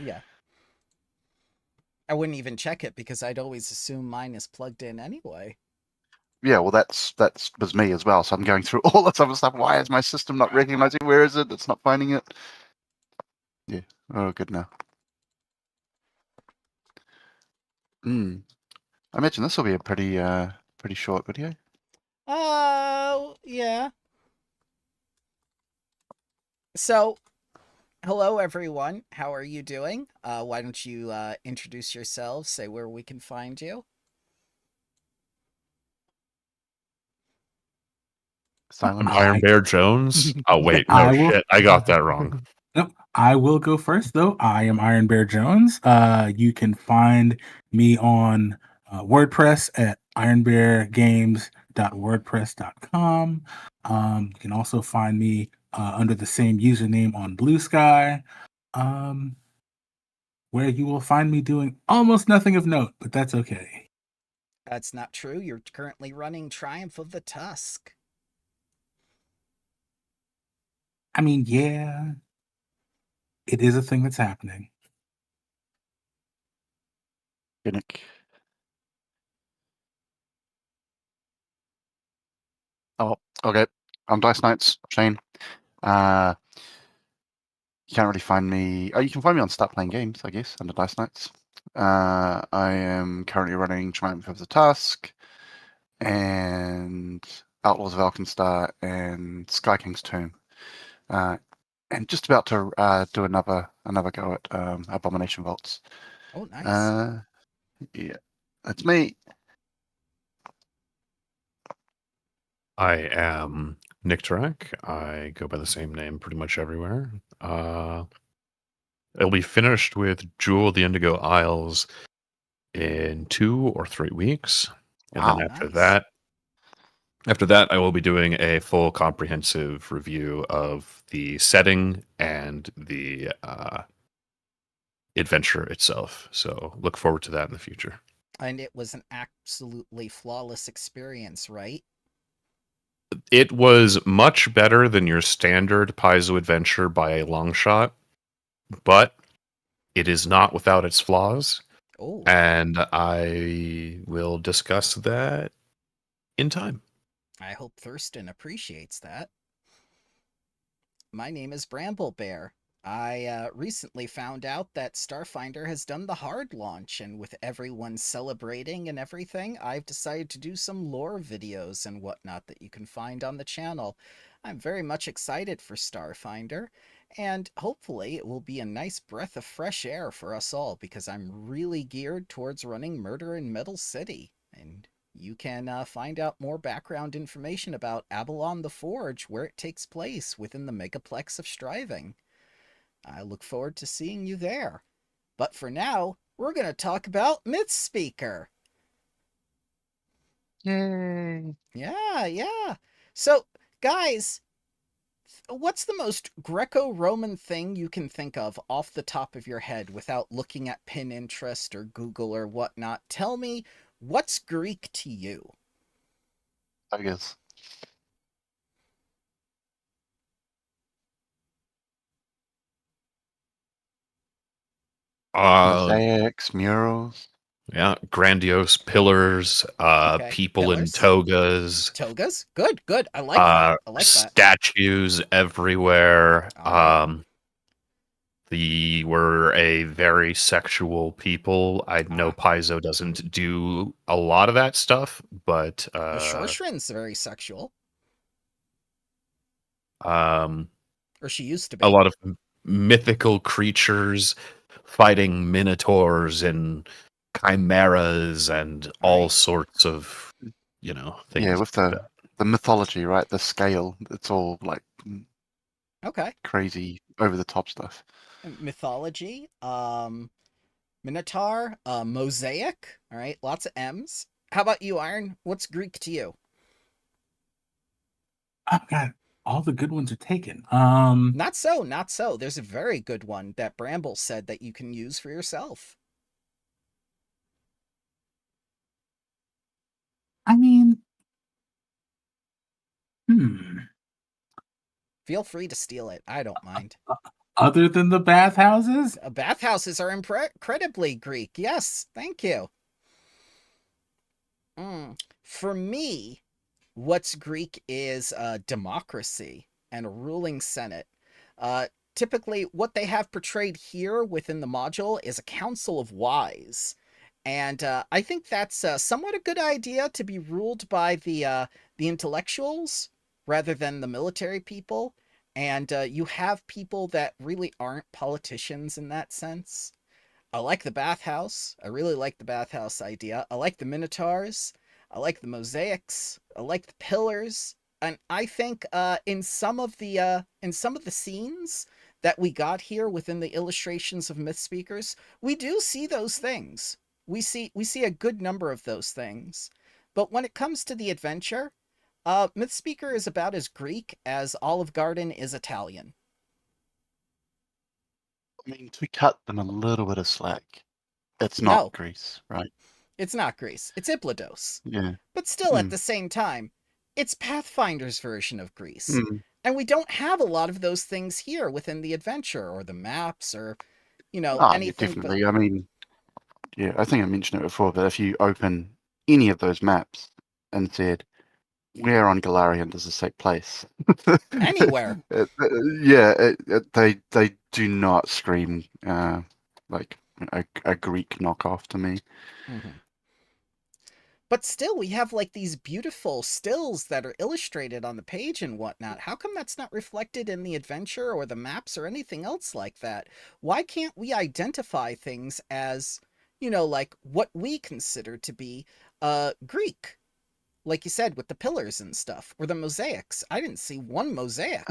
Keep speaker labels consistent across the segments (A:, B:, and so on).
A: Yeah. I wouldn't even check it because I'd always assume mine is plugged in anyway.
B: Yeah, well, that's was me as well. So I'm going through all this other stuff. Why is my system not recognizing? Where is it? It's not finding it. Yeah. Oh, good now. Hmm. I imagine this will be a pretty short video.
A: Oh, yeah. So, hello everyone. How are you doing? Why don't you introduce yourselves, say where we can find you?
B: Silent
C: I'm Iron
B: Bob.
C: Bear Jones. Oh wait, no
D: I will.
C: shit. I got that wrong.
D: Nope. I will go first, though. I am Iron Bear Jones. You can find me on WordPress at ironbeargames.wordpress.com. You can also find me under the same username on Blue Sky, um, where you will find me doing almost nothing of note, but that's okay.
A: That's not true. You're currently running Triumph of the Tusk.
D: I mean, yeah, it is a thing that's happening.
B: Gimmick. Oh, okay. I'm Dice Knights, Shane. You can't really find me. Oh, you can find me on Start Playing Games, I guess, under Dice Knights. I am currently running Triumph of the Tusk and Outlaws of Alkenstar and Sky King's Tomb. And just about to do another go at Abomination Vaults.
A: Oh, nice.
B: Uh, yeah, that's me.
C: I am Nick Turek. I go by the same name pretty much everywhere. It'll be finished with Jewel of the Indigo Isles in 2 or 3 weeks. And then
B: Wow.
A: Nice.
C: after that, I will be doing a full comprehensive review of the setting and the adventure itself. So look forward to that in the future.
A: And it was an absolutely flawless experience, right?
C: It was much better than your standard Paizo adventure by a long shot, but it is not without its flaws,
A: Oh,
C: and I will discuss that in time.
A: I hope Thurston appreciates that. My name is Bramble Bear. I recently found out that Starfinder has done the hard launch, and with everyone celebrating and everything, I've decided to do some lore videos and whatnot that you can find on the channel. I'm very much excited for Starfinder, and hopefully it will be a nice breath of fresh air for us all because I'm really geared towards running Murder in Metal City. And you can find out more background information about Avalon the Forge, where it takes place within the Megaplex of Striving. I look forward to seeing you there. But for now, we're going to talk about Mythspeaker.
B: Yay.
A: Yeah, yeah. So, guys, what's the most Greco Roman thing you can think of off the top of your head without looking at Pinterest or Google or whatnot? Tell me, what's Greek to you?
B: I guess.
C: Uh,
B: Mosaics, murals.
C: yeah, grandiose pillars,
A: Okay,
C: people in
A: pillars,
C: togas,
A: togas. Good, good. I like that. I like that.
C: statues everywhere.
A: All right.
C: The were a very sexual people. I know
A: Ah,
C: Paizo doesn't do a lot of that stuff, but
A: the Shorshrin's very sexual,
C: um,
A: or she used to
C: a
A: be.
C: lot of mythical creatures fighting minotaurs and chimeras and all
A: Right.
C: sorts of
B: Yeah,
C: things
B: with
C: like that.
B: the mythology, right? The scale. It's all like
A: Okay.
B: crazy, over the top stuff.
A: Mythology. Minotaur. Mosaic. All right. Lots of M's. How about you, Iron? What's Greek to you?
D: Oh, God, all the good ones are taken.
A: Not so. Not so. There's a very good one that Bramble said that you can use for yourself.
D: I mean, hmm.
A: Feel free to steal it. I don't mind.
D: Other than the bathhouses?
A: Bathhouses are incredibly Greek. Yes, thank you. For me, what's Greek is democracy and a ruling senate. Uh, Typically, what they have portrayed here within the module is a council of wise. And I think that's somewhat a good idea to be ruled by the intellectuals rather than the military people. And you have people that really aren't politicians in that sense. I like the bathhouse. I really like the bathhouse idea. I like the minotaurs. I like the mosaics. I like the pillars. And I think in some of the scenes that we got here within the illustrations of Myth Speakers, we do see those things. We see a good number of those things. But when it comes to the adventure, Myth Speaker is about as Greek as Olive Garden is Italian.
B: I mean, to cut them a little bit of slack, it's
A: No,
B: not Greece, right?
A: it's not Greece. It's Iblados.
B: Yeah.
A: But still, at
B: Mm.
A: the same time, it's Pathfinder's version of Greece.
B: Mm.
A: And we don't have a lot of those things here within the adventure or the maps or,
B: Yeah,
A: anything but.
B: definitely. I mean, yeah, I think I mentioned it before, but if you open any of those maps and said, where on Galarian does this take place?
A: Anywhere.
B: They do not scream like a Greek knockoff to me.
A: Mhm. But still, we have like these beautiful stills that are illustrated on the page and whatnot. How come that's not reflected in the adventure or the maps or anything else like that? Why can't we identify things as, like what we consider to be Greek? Like you said, with the pillars and stuff, or the mosaics. I didn't see one mosaic.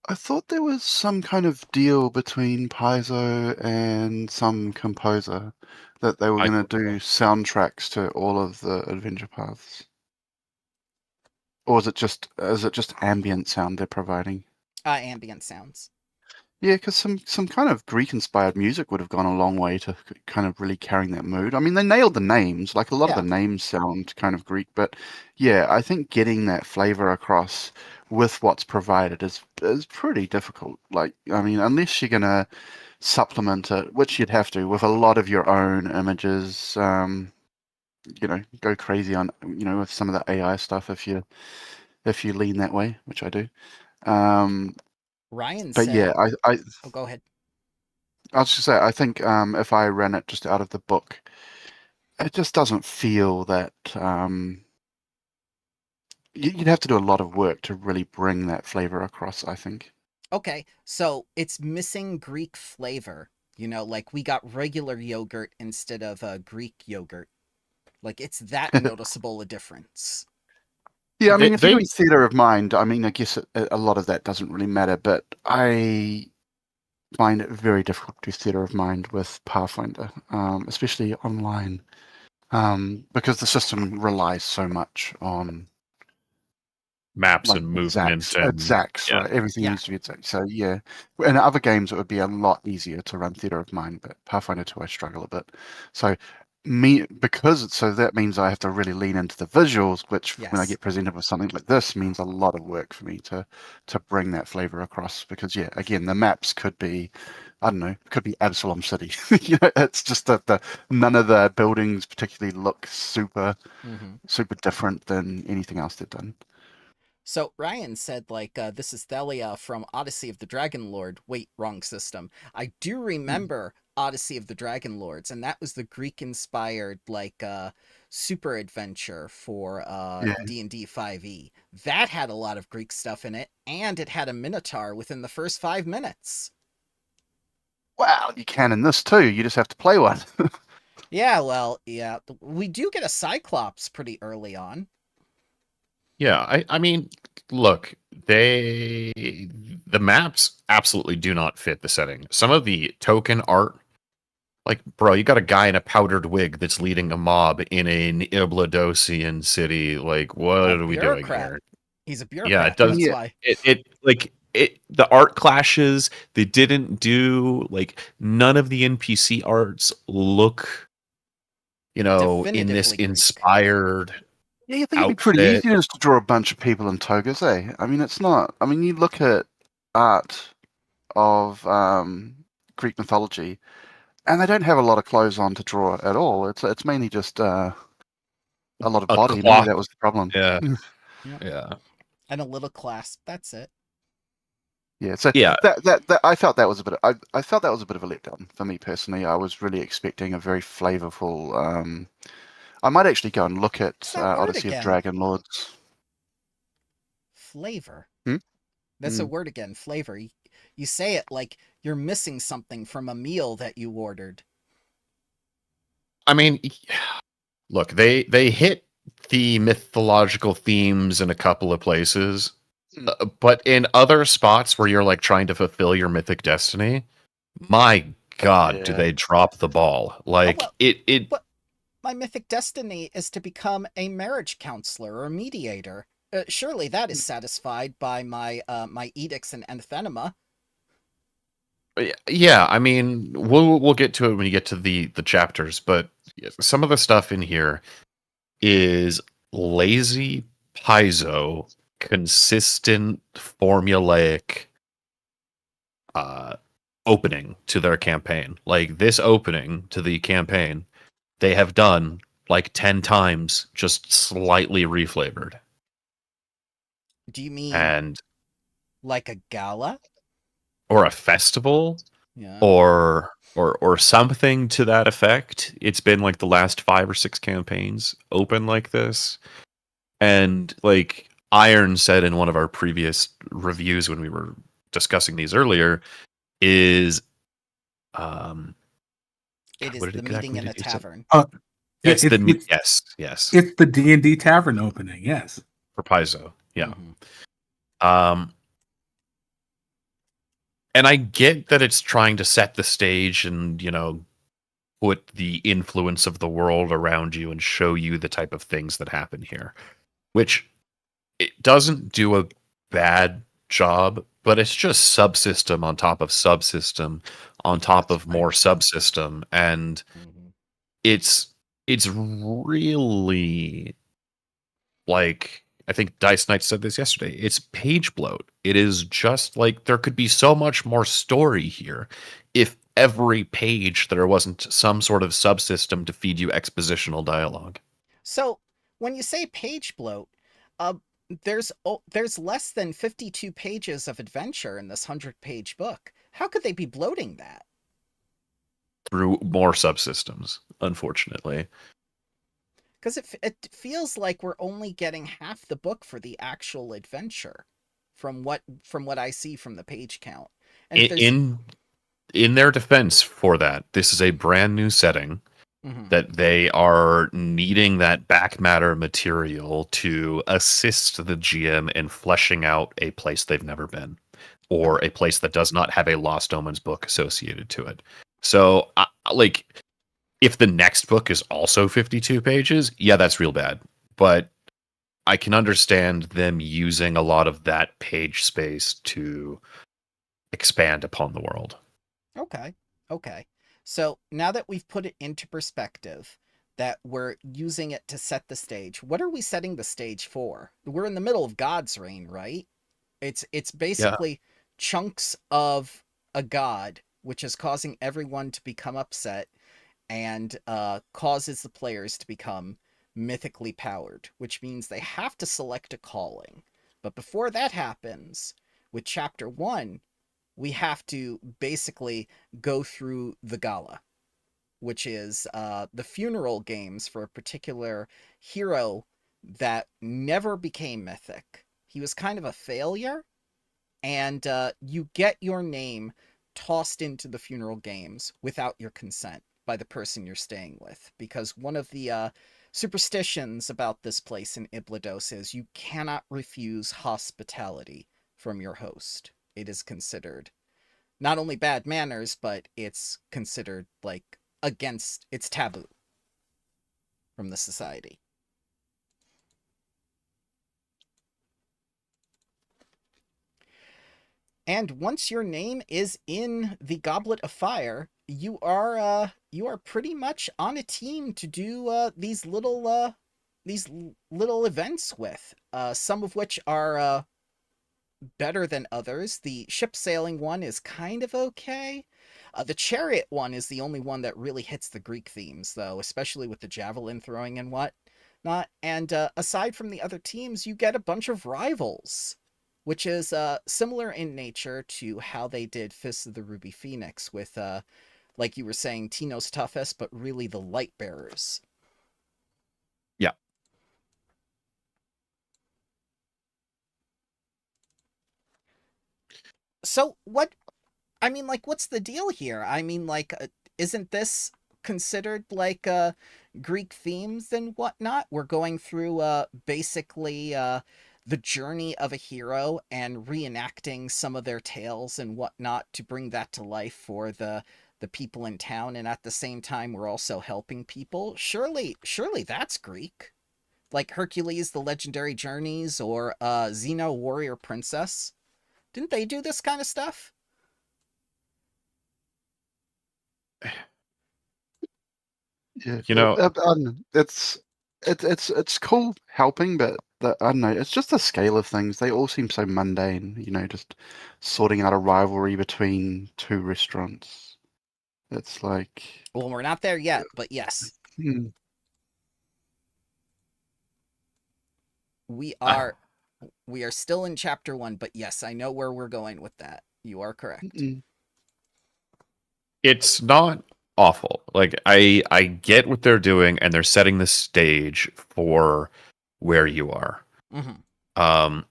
B: I thought there was some kind of deal between Paizo and some composer that they were
C: I
B: going to
C: don't
B: do
C: know.
B: soundtracks to all of the adventure paths. Or is it just ambient sound they're providing?
A: Ambient sounds.
B: Yeah, because some kind of Greek-inspired music would have gone a long way to kind of really carrying that mood. I mean, they nailed the names. Like a lot of
A: Yeah.
B: the names sound kind of Greek, but yeah, I think getting that flavor across with what's provided is pretty difficult. Like, I mean, unless you're gonna supplement it, which you'd have to with a lot of your own images, go crazy on, with some of the AI stuff if you lean that way, which I do.
A: Ryan
B: But
A: said,
B: yeah,
A: oh, go ahead.
B: I was just say, I think if I ran it just out of the book, it just doesn't feel that you'd have to do a lot of work to really bring that flavor across, I think.
A: Okay, so it's missing Greek flavor. Like we got regular yogurt instead of Greek yogurt. Like it's that noticeable a difference.
B: Yeah, I
C: They,
B: mean, if you're
C: they
B: doing theater of mind, I mean, I guess a lot of that doesn't really matter, but I find it very difficult to do theater of mind with Pathfinder, especially online, because the system relies so much on
C: maps
B: like
C: and movement
B: exacts,
C: yeah.
B: right? Everything
A: Yeah.
B: needs to be exact. So yeah, in other games it would be a lot easier to run theater of mind, but Pathfinder 2 I struggle a bit. So that means I have to really lean into the visuals, which when I
A: Yes.
B: get presented with something like this means a lot of work for me to bring that flavor across. Because yeah, again, the maps could be, I don't know, could be Absalom City. It's just that none of the buildings particularly look super different than anything else they've done.
A: So Ryan said, like, this is Thalia from Odyssey of the Dragon Lord. Wait, wrong system. I do remember Odyssey of the Dragon Lords, and that was the Greek-inspired, like, super adventure for
B: Yeah.
A: D&D 5e. That had a lot of Greek stuff in it, and it had a Minotaur within the first 5 minutes.
B: Wow, you can in this too. You just have to play one.
A: Yeah, well, yeah. We do get a Cyclops pretty early on.
C: Yeah, I mean, look, the maps absolutely do not fit the setting. Some of the token art, like, bro, you got a guy in a powdered wig that's leading a mob in an Ibladosian city. Like, what
A: A
C: are we doing
A: bureaucrat.
C: here?
A: He's a
C: Yeah,
A: bureaucrat,
C: it does.
A: that's
B: Yeah.
A: why.
C: The art clashes. They didn't do, like, none of the NPC arts look, in this
A: Definitively Greek.
C: inspired.
B: Yeah, you think it'd be pretty
C: outfit.
B: easy just to draw a bunch of people in togas, eh? I mean, it's not. I mean, you look at art of Greek mythology, and they don't have a lot of clothes on to draw at all. It's mainly just a lot of
C: A
B: body. Maybe
C: cloth.
B: that was the problem.
C: Yeah.
A: Yep.
C: Yeah.
A: And a little clasp. That's it.
B: Yeah, so
C: Yeah.
B: that I felt that was a bit. I felt that was a bit of a letdown for me personally. I was really expecting a very flavorful. I might actually go and look at
A: What's that word
B: Odyssey of
A: again?
B: Dragon Lords.
A: Flavor.
B: Hmm?
A: That's a
B: Hmm.
A: word again. Flavor. You say it like you're missing something from a meal that you ordered.
C: I mean, look, they hit the mythological themes in a couple of places,
B: Hmm.
C: but in other spots where you're like trying to fulfill your mythic destiny, my God, do
B: Yeah.
C: they drop the ball? Like
A: well,
C: it.
A: But my mythic destiny is to become a marriage counselor or mediator. Surely that is satisfied by my my edicts and anathema.
C: Yeah, I mean, we'll get to it when you get to the chapters, but some of the stuff in here is lazy paizo, consistent formulaic opening to their campaign. Like this opening to the campaign, they have done like 10 times, just slightly reflavored.
A: Do you mean
C: And
A: like a gala?
C: or a festival
A: Yeah.
C: or something to that effect. It's been like the last 5 or 6 campaigns open like this. And like Iron said in one of our previous reviews when we were discussing these earlier, is
A: It
C: what
A: is
C: did
A: the meeting
C: exactly
A: in a
C: did you say?
A: tavern.
D: Yeah,
C: It's the
D: it's
C: yes
D: it's the D&D tavern opening. Yes.
C: for Paizo. Yeah.
A: Mhm.
C: And I get that it's trying to set the stage and, you know, put the influence of the world around you and show you the type of things that happen here, which it doesn't do a bad job, but it's just subsystem on top of subsystem on top
B: That's
C: of more subsystem, and
A: Mhm.
C: it's really like I think Dice Knight said this yesterday. It's page bloat. It is just like there could be so much more story here if every page there wasn't some sort of subsystem to feed you expositional dialogue.
A: So when you say page bloat, uh, there's less than 52 pages of adventure in this 100-page book. How could they be bloating that?
C: Through more subsystems, unfortunately.
A: Because it feels like we're only getting half the book for the actual adventure, from what I see from the page count. And if there's
C: In their defense for that, this is a brand new setting
A: Mhm.
C: that they are needing that back matter material to assist the GM in fleshing out a place they've never been or a place that does not have a Lost Omens book associated to it. So, like, if the next book is also 52 pages, yeah, that's real bad. But I can understand them using a lot of that page space to expand upon the world.
A: Okay. Okay. So now that we've put it into perspective, that we're using it to set the stage, what are we setting the stage for? We're in the middle of God's reign, right? It's
C: Yeah.
A: basically chunks of a god, which is causing everyone to become upset and causes the players to become mythically powered, which means they have to select a calling. But before that happens, with chapter 1, we have to basically go through the gala, which is the funeral games for a particular hero that never became mythic. He was kind of a failure, and you get your name tossed into the funeral games without your consent by the person you're staying with, because one of the superstitions about this place in Iblados is you cannot refuse hospitality from your host. It is considered not only bad manners, but it's considered like it's taboo from the society. And once your name is in the Goblet of Fire, you are pretty much on a team to do these little events with. Some of which are better than others. The ship sailing one is kind of okay. The chariot one is the only one that really hits the Greek themes, though, especially with the javelin throwing and whatnot. And aside from the other teams, you get a bunch of rivals, which is similar in nature to how they did Fists of the Ruby Phoenix with, like you were saying, Tino's toughest, but really the light bearers.
C: Yeah.
A: So what? I mean, like, what's the deal here? I mean, like, isn't this considered like Greek themes and whatnot? We're going through basically the journey of a hero and reenacting some of their tales and whatnot to bring that to life for the people in town, and at the same time we're also helping people. Surely that's Greek. Like Hercules, the Legendary Journeys, or Xeno Warrior Princess. Didn't they do this kind of stuff?
B: Yeah,
C: You know,
B: I don't know. It's cool helping, but I don't know. It's just the scale of things. They all seem so mundane. Just sorting out a rivalry between two restaurants. It's like,
A: Well, we're not there yet, but yes,
B: hmm,
A: we
C: uh,
A: are we are still in chapter 1, but yes, I know where we're going with that. You are correct.
B: mm,
C: it's not awful. Like I get what they're doing, and they're setting the stage for where you are.
A: Mhm.
C: Um,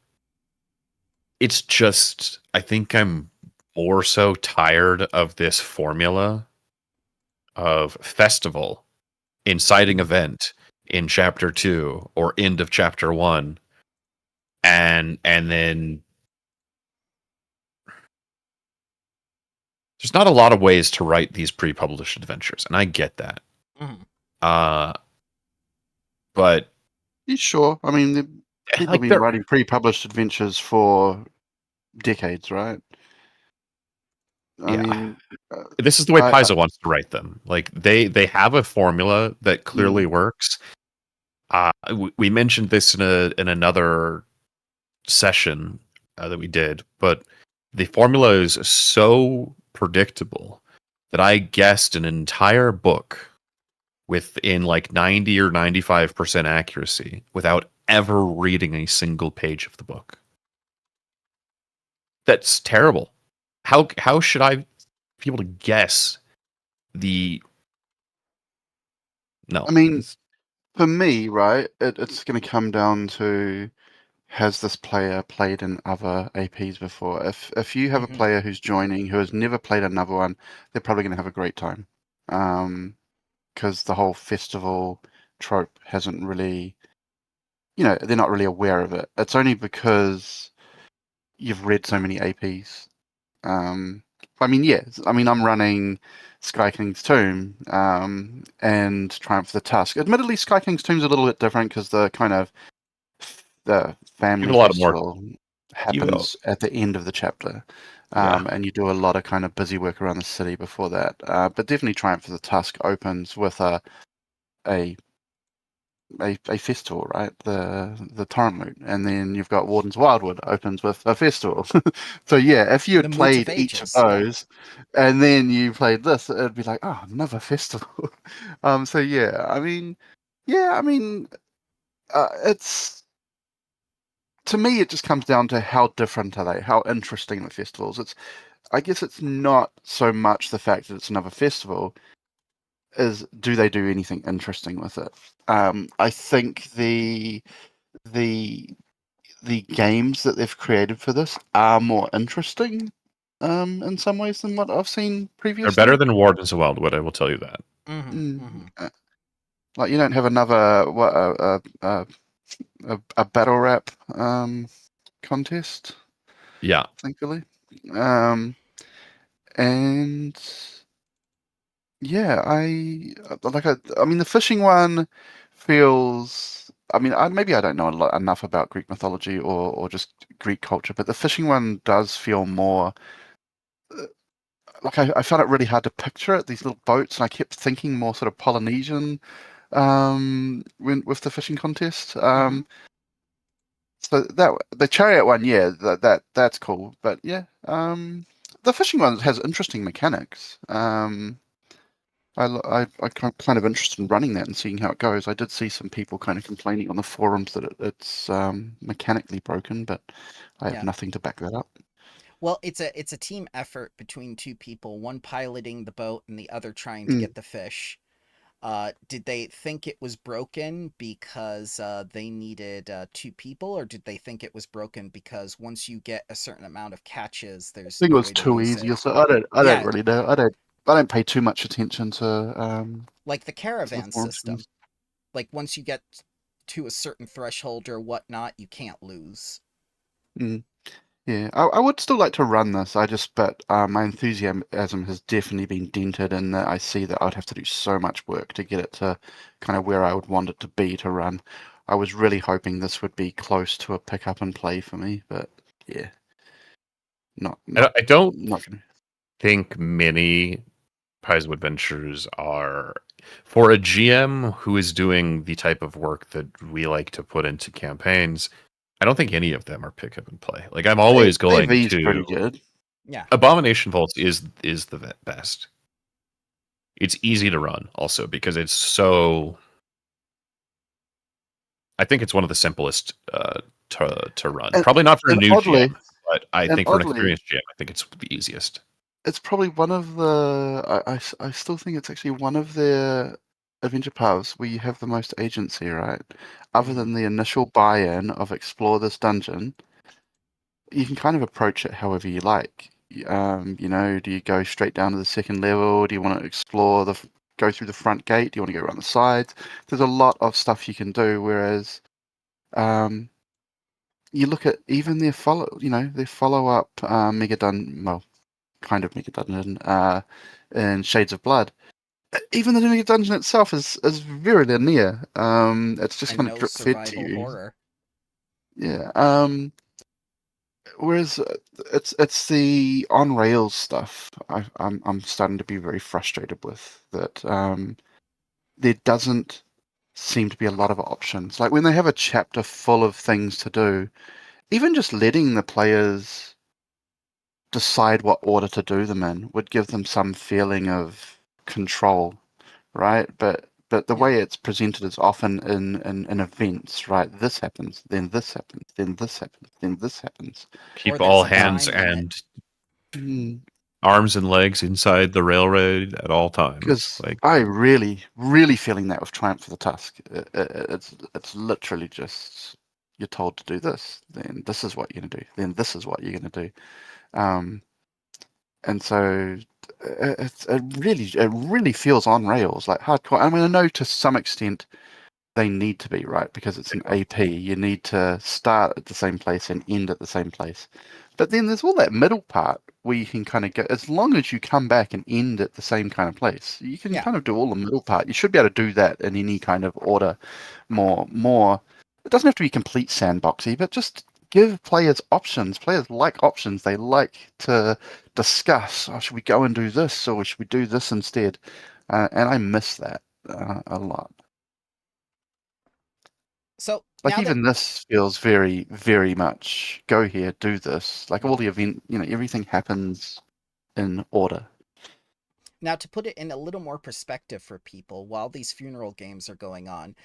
C: it's just I think I'm more so tired of this formula of festival, inciting event in chapter 2 or end of chapter 1, and then there's not a lot of ways to write these pre-published adventures, and I get that.
A: Mhm.
C: Uh, but
B: you sure? I mean, people have
C: like
B: been
C: they're
B: writing pre-published adventures for decades, right? I
C: yeah.
B: mean, uh,
C: This is the way
B: I
C: Paizo wants to write them. Like they have a formula that clearly works. We mentioned this in another session that we did, but the formula is so predictable that I guessed an entire book within like 90 or 95% accuracy without ever reading a single page of the book. That's terrible. How should I be able to guess the no?
B: I mean, for me, right, it's going to come down to, has this player played in other APs before? If you have a
A: Mhm.
B: player who's joining who has never played another one, they're probably going to have a great time. Because the whole festival trope hasn't really, they're not really aware of it. It's only because you've read so many APs. I mean, yeah, I'm running Sky King's Tomb and Triumph of the Tusk. Admittedly, Sky King's Tomb's a little bit different because the
C: Give
B: family
C: it a lot of more.
B: festival
C: You
B: happens at the end of the chapter,
C: yeah.
B: and you do a lot of kind of busy work around the city before that. But definitely, Triumph of the Tusk opens with a a festival, right? The Torrent Moot, and then you've got Warden's Wildwood opens with a festival. So yeah, if you
A: The
B: had
A: Moods of
B: played each of
A: Aegis, yeah.
B: those, and then you played this, it'd be like, oh, another festival. So yeah, it's, to me, it just comes down to how different are they, how interesting the festivals. I guess it's not so much the fact that it's another festival, is do they do anything interesting with it? I think the the games that they've created for this are more interesting in some ways than what I've seen
C: They're better
B: previously.
C: than Wardens of Wildwood, I will tell you that.
A: Mhm.
B: Mm,
A: Mhm.
B: like you don't have another a battle rap contest,
C: Yeah.
B: thankfully. And yeah, I mean the fishing one feels. I mean, maybe I don't know enough about Greek mythology or just Greek culture, but the fishing one does feel more like I found it really hard to picture it. These little boats, and I kept thinking more sort of Polynesian when with the fishing contest.
A: Mhm.
B: So that the chariot one, yeah, that's cool. But yeah, the fishing one has interesting mechanics. I'm kind of interested in running that and seeing how it goes. I did see some people kind of complaining on the forums that it's mechanically broken, but I have
A: Yeah.
B: nothing to back that up.
A: Well, it's a team effort between two people, one piloting the boat and the other trying to
B: Mm.
A: get the fish. Did they think it was broken because they needed two people, or did they think it was broken because once you get a certain amount of catches,
B: I
A: there's
B: think it
A: no
B: was
A: way to
B: too
A: lose it?
B: easy. So I don't
A: Yeah,
B: really know. I don't pay too much attention
A: like the
B: to the
A: caravan
B: forum
A: system.
B: streams.
A: Like once you get to a certain threshold or whatnot, you can't lose.
B: Mm. Yeah, I would still like to run this. But my enthusiasm has definitely been dented, and that I see that I'd have to do so much work to get it to kind of where I would want it to be to run. I was really hoping this would be close to a pick up and play for me, but yeah, not not
C: I don't
B: not gonna.
C: think many Paizo Adventures are for a GM who is doing the type of work that we like to put into campaigns. I don't think any of them are pick up and play. Like I'm always going
B: AV's pretty
C: to
B: good.
A: Yeah.
C: Abomination Vaults is the best. It's easy to run also because it's so. I think it's one of the simplest to run.
B: And,
C: Probably not for a
B: and
C: new GM,
B: oddly,
C: but I
B: and
C: think for an
B: oddly,
C: experienced GM, I think it's the easiest.
B: it's probably one of the. I still think it's actually one of their adventure paths where you have the most agency, right? Other
A: Mhm.
B: than the initial buy-in of explore this dungeon, you can kind of approach it however you like. Do you go straight down to the second level? Do you want to explore go through the front gate? Do you want to go around the sides? There's a lot of stuff you can do. Whereas, you look at even their follow-up Mega Dungeon, well, kind of Mega Dungeon, in Shades of Blood. Even the Mega Dungeon itself is very linear. It's just
A: And
B: kind of
A: no
B: drip fed to
A: survival
B: you.
A: horror.
B: Yeah. Whereas it's the on rails stuff I'm starting to be very frustrated with that. There doesn't seem to be a lot of options. Like when they have a chapter full of things to do, even just letting the players decide what order to do them in would give them some feeling of control, right? But the
A: Yeah.
B: way it's presented is often in events, right? This happens, then this happens, then this happens, then this happens.
A: Or
C: Keep
A: there's
C: all
A: a
C: hands
A: time limit.
C: and
B: Mm.
C: arms and legs inside the railroad at all times.
B: Because
C: Like
B: I really, really feeling that with Triumph for the Tusk. It's literally just you're told to do this, then this is what you're gonna do, then this is what you're gonna do, um, and so it really feels on rails, like hardcore. I mean, I know to some extent they need to be, right, because it's an AP. You need to start at the same place and end at the same place. But then there's all that middle part where you can kind of go, as long as you come back and end at the same kind of place, you can
A: Yeah.
B: kind of do all the middle part. You should be able to do that in any kind of order more. It doesn't have to be complete sandboxy, but just give players options. Players like options. They like to discuss, oh, should we go and do this or should we do this instead? And I miss that a lot.
A: So
B: Like
A: now that
B: even this feels very, very much go here, do this. Like all the event, everything happens in order.
A: Now, to put it in a little more perspective for people, while these funeral games are going on,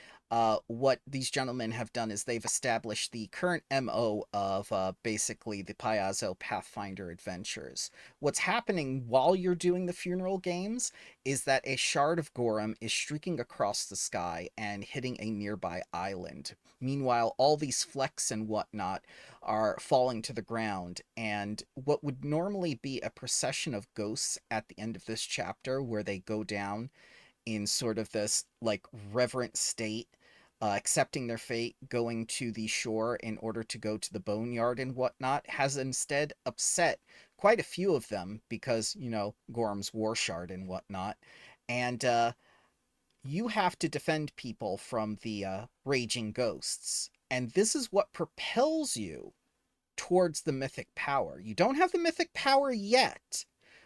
A: what these gentlemen have done is they've established the current MO of basically the Paizo Pathfinder adventures. What's happening while you're doing the funeral games is that a shard of Gorum is streaking across the sky and hitting a nearby island. Meanwhile, all these flecks and whatnot are falling to the ground, and what would normally be a procession of ghosts at the end of this chapter, where they go down in sort of this like reverent state, accepting their fate, going to the shore in order to go to the boneyard and whatnot, has instead upset quite a few of them because, Gorm's war shard and whatnot. And you have to defend people from the raging ghosts. And this is what propels you towards the mythic power. You don't have the mythic power yet.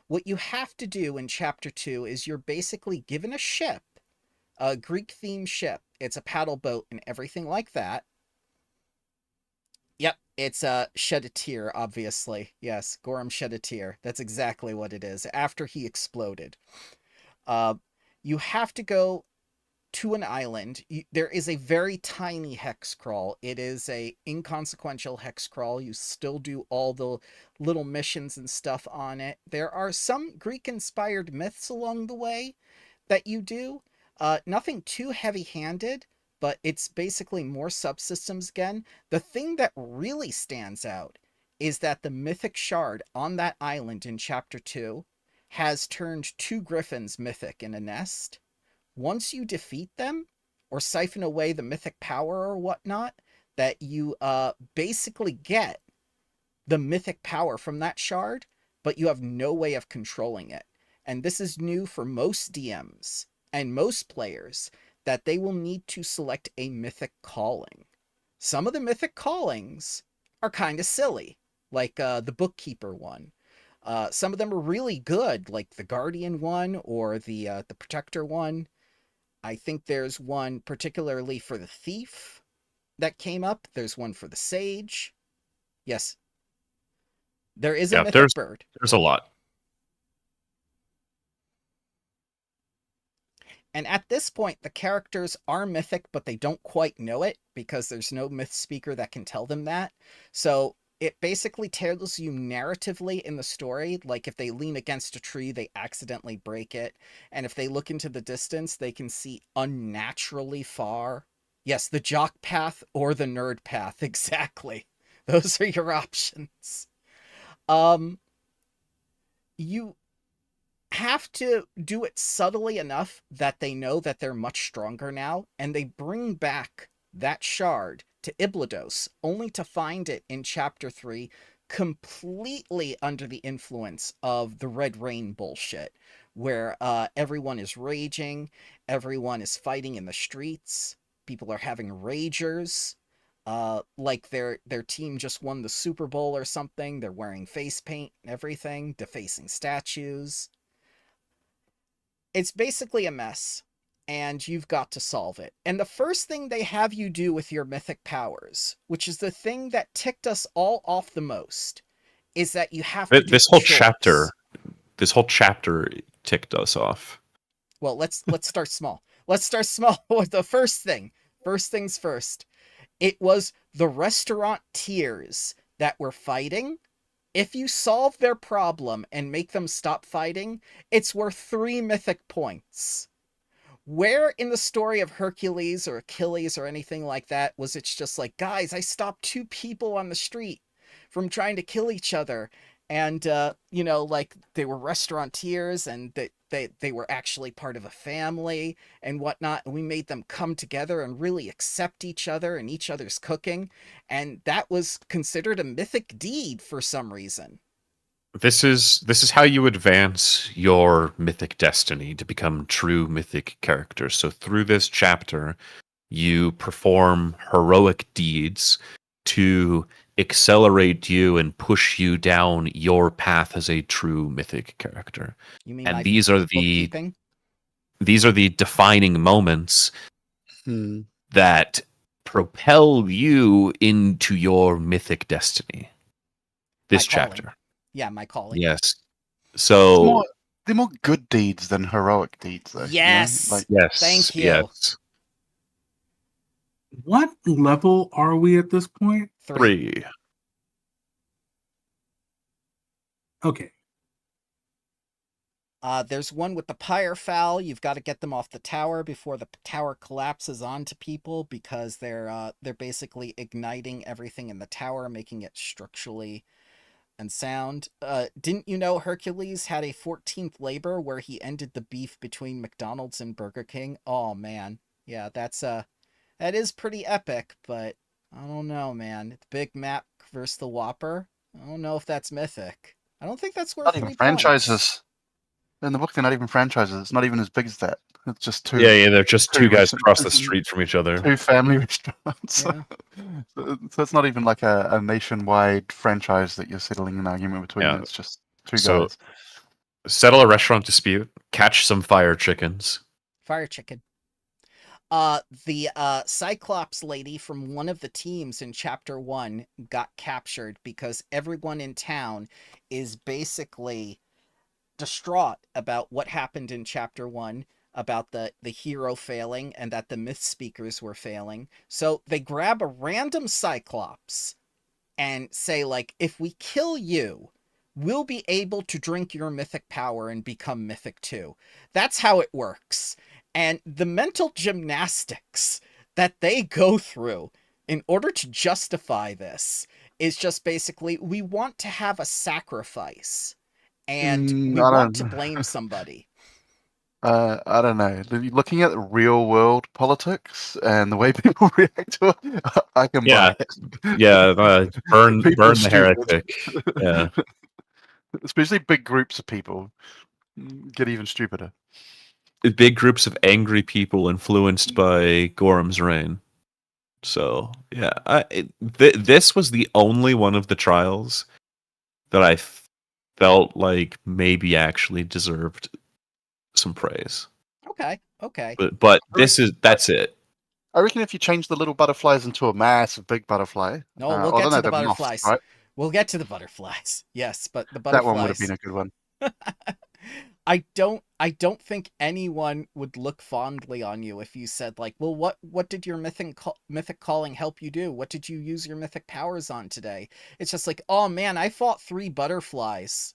A: What you have to do in chapter 2 is you're basically given a ship, a Greek themed ship. It's a paddle boat and everything like that. It's shed a tear, obviously. Yes, Gorham shed a tear. That's exactly what it is. After he exploded. You have to go to an island. There is a very tiny hex crawl. It is a inconsequential hex crawl. You still do all the little missions and stuff on it. There are some Greek-inspired myths along the way that you do. Nothing too heavy-handed, but it's basically more subsystems again. The thing that really stands out is that the mythic shard on that island in Chapter 2 has turned 2 griffins mythic in a nest. Once you defeat them or siphon away the mythic power or whatnot, that you basically get the mythic power from that shard, but you have no way of controlling it. And this is new for most DMs and most players, that they will need to select a mythic calling. Some of the mythic callings are kind of silly, like the Bookkeeper one. Some of them are really good, like the Guardian one or the Protector one. I think there's one particularly for the Thief that came up. There's one for the Sage. Yes. There is a
C: Yeah,
A: mythic bird.
C: there's a lot.
A: And at this point, the characters are mythic, but they don't quite know it because there's no myth speaker that can tell them that. So it basically tells you narratively in the story, like if they lean against a tree, they accidentally break it. And if they look into the distance, they can see unnaturally far. Yes, the jock path or the nerd path, exactly. Those are your options. You have to do it subtly enough that they know that they're much stronger now, and they bring back that shard to Iblados, only to find it in Chapter 3 completely under the influence of the Red Rain bullshit, where everyone is raging, everyone is fighting in the streets, people are having ragers, like their team just won the Super Bowl or something, they're wearing face paint and everything, defacing statues. It's basically a mess, and you've got to solve it. And the first thing they have you do with your mythic powers, which is the thing that ticked us all off the most, is that you have to do
C: This whole
A: chores.
C: chapter ticked us off.
A: Well, let's start small. Let's start small with the first thing. First things first. It was the restaurateurs that were fighting. If you solve their problem and make them stop fighting, it's worth 3 mythic points. Where in the story of Hercules or Achilles or anything like that was it's just like, guys, I stopped 2 people on the street from trying to kill each other, and like they were restaurateurs and they were actually part of a family and whatnot, and we made them come together and really accept each other and each other's cooking, and that was considered a mythic deed for some reason.
C: This is how you advance your mythic destiny to become true mythic characters. So through this chapter, you perform heroic deeds to accelerate you and push you down your path as a true mythic character.
A: You mean
C: And
A: my
C: these are
A: bookkeeping?
C: the defining moments
B: Hmm.
C: that propel you into your mythic destiny. This
A: My calling.
C: chapter.
A: Yeah, my calling.
C: Yes. So
B: They're more good deeds than heroic deeds, though.
A: Yes.
B: Like,
C: yes.
A: Thank you.
C: Yes.
D: What level are we at this point?
C: 3.
D: Okay.
A: There's one with the Pyrefowl. You've got to get them off the tower before the tower collapses onto people, because they're basically igniting everything in the tower, making it structurally unsound. Didn't you know Hercules had a 14th labor where he ended the beef between McDonald's and Burger King? Oh man, yeah, that is pretty epic. But I don't know, man. The Big Mac versus the Whopper. I don't know if that's mythic. I don't think that's worth
B: not
A: 3
B: even
A: points.
B: franchises. In the book, they're not even franchises. It's not even as big as that. It's just 2.
C: Yeah, they're just 2 guys
B: recent-
C: across the street from each other.
B: 2 family restaurants.
A: Yeah.
B: So it's not even like a nationwide franchise that you're settling an argument between.
C: Yeah.
B: It's just 2
C: So-
B: guys.
C: Settle a restaurant dispute, catch some fire chickens.
A: Fire chicken. The Cyclops lady from one of the teams in chapter 1 got captured because everyone in town is basically distraught about what happened in chapter 1 about the hero failing and that the myth speakers were failing. So they grab a random Cyclops and say, like, if we kill you, we'll be able to drink your mythic power and become mythic too. That's how it works. And the mental gymnastics that they go through in order to justify this is just basically, we want to have a sacrifice and we
B: I
A: want to
B: don't.
A: blame somebody.
B: I don't know. Looking at the real world politics and the way people react to it, I can
C: Yeah.
B: buy it.
C: Yeah, burn
B: People are
C: the
B: stupid.
C: heretic. Yeah.
B: Especially big groups of people get even stupider.
C: Big groups of angry people influenced by Gorham's reign. So yeah, this was the only one of the trials that I felt like maybe actually deserved some praise.
A: Okay.
C: But that's it.
B: I reckon if you change the little butterflies into a massive big butterfly.
A: No, we'll
B: I
A: get
B: don't
A: to
B: know,
A: the
B: they're moths,
A: butterflies.
B: right?
A: We'll get to the butterflies. Yes, but the
B: That one would have
A: butterflies.
B: been a good one.
A: I don't think anyone would look fondly on you if you said, like, well, what did your mythic calling help you do? What did you use your mythic powers on today? It's just like, oh man, I fought 3 butterflies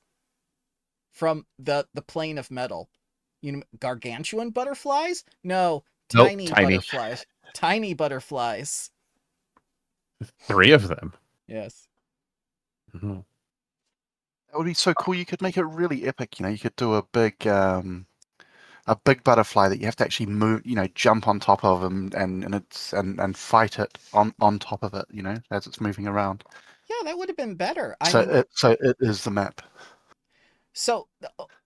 A: from the plane of metal. You know, gargantuan butterflies? No,
C: Nope,
A: tiny
C: tiny.
A: butterflies. Tiny butterflies.
C: 3 of them.
A: Yes.
C: Mhm.
B: That would be so cool. You could make it really epic. You could do a big butterfly that you have to actually move. Jump on top of and fight it on top of it. As it's moving around.
A: Yeah, that would have been better.
B: So it is the map.
A: So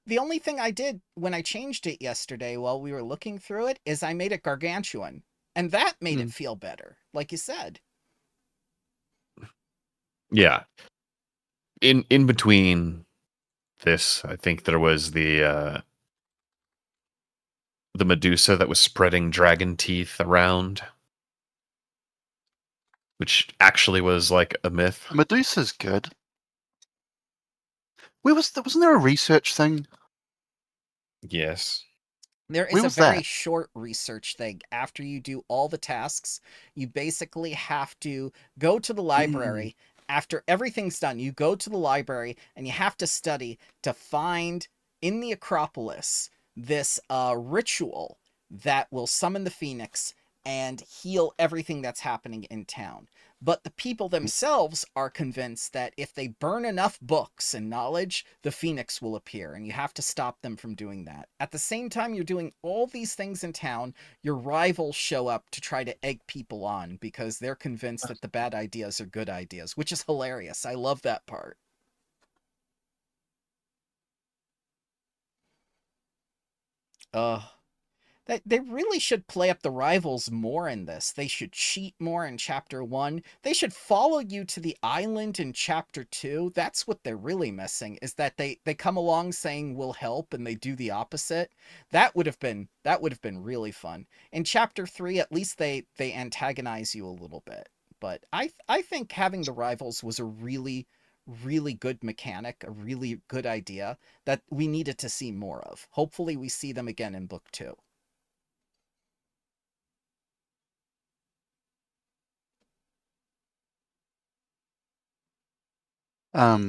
A: the only thing I did when I changed it yesterday while we were looking through it is I made it gargantuan, and that made it feel better, like you said.
C: Yeah. In between this, I think there was the Medusa that was spreading dragon teeth around, which actually was like a myth.
B: Medusa's good. Wasn't there a research thing?
C: Yes.
A: There is
B: Where
A: a
B: was
A: very
B: that?
A: short research thing. After you do all the tasks, you basically have to go to the library. After everything's done, you go to the library and you have to study to find in the Acropolis this ritual that will summon the Phoenix and heal everything that's happening in town. But the people themselves are convinced that if they burn enough books and knowledge, the Phoenix will appear, and you have to stop them from doing that. At the same time you're doing all these things in town, your rivals show up to try to egg people on because they're convinced that the bad ideas are good ideas, which is hilarious. I love that part. They really should play up the rivals more in this. They should cheat more in chapter 1. They should follow you to the island in chapter 2. That's what they're really missing, is that they come along saying we'll help and they do the opposite. That would have been really fun. In chapter 3, at least they antagonize you a little bit. But I think having the rivals was a really good mechanic, a really good idea that we needed to see more of. Hopefully we see them again in book 2.
B: I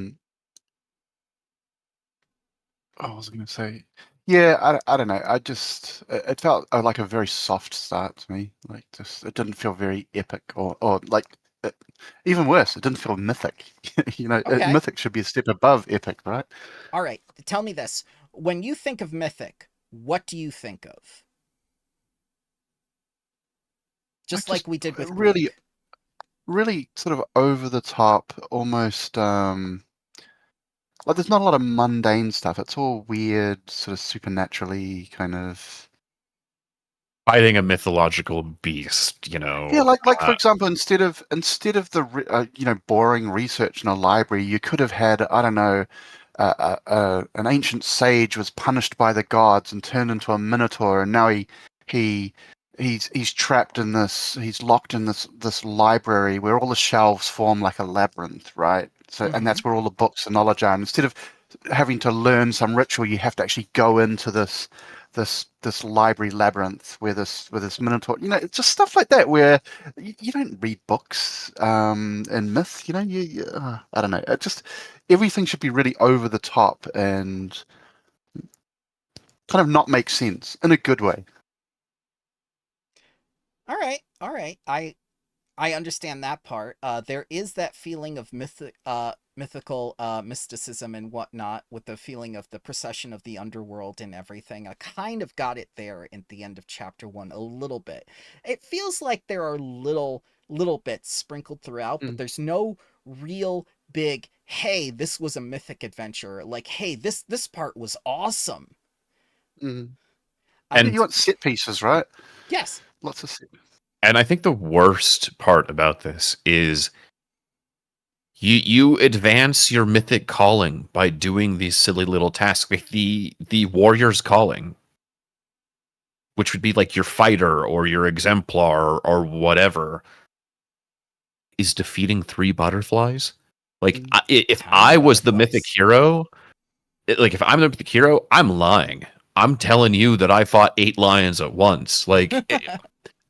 B: was going to say, yeah, I don't know. It felt like a very soft start to me. Like, just it didn't feel very epic or like even worse, it didn't feel mythic.
A: Okay.
B: Mythic should be a step above epic, right?
A: All right, tell me this. When you think of mythic, what do you think of? Just like we did with
B: really,
A: Greek.
B: really sort of over the top, almost like there's not a lot of mundane stuff. It's all weird, sort of supernaturally kind of.
C: Fighting a mythological beast,
B: Yeah, like for example, instead of the boring research in a library, you could have had, I don't know, an ancient sage was punished by the gods and turned into a minotaur, and now he he's trapped in this. He's locked in this library where all the shelves form like a labyrinth, right? So, and that's where all the books and knowledge are. And instead of having to learn some ritual, you have to actually go into this library labyrinth where this minotaur. It's just stuff like that where you don't read books in myth. I don't know. It just everything should be really over the top and kind of not make sense in a good way.
A: All right. I understand that part. There is that feeling of mythical mysticism and whatnot, with the feeling of the procession of the underworld and everything. I kind of got it there at the end of chapter 1 a little bit. It feels like there are little bits sprinkled throughout, but there's no real big, hey, this was a mythic adventure. Like, hey, this part was awesome.
B: And you want set pieces, right?
A: Yes.
B: Lots of set.
C: And I think the worst part about this is you advance your mythic calling by doing these silly little tasks, like the warrior's calling, which would be like your fighter or your exemplar or whatever, is defeating 3 butterflies. Like, if I was the mythic hero, like if I'm the mythic hero, I'm lying. I'm telling you that I fought 8 lions at once. Like,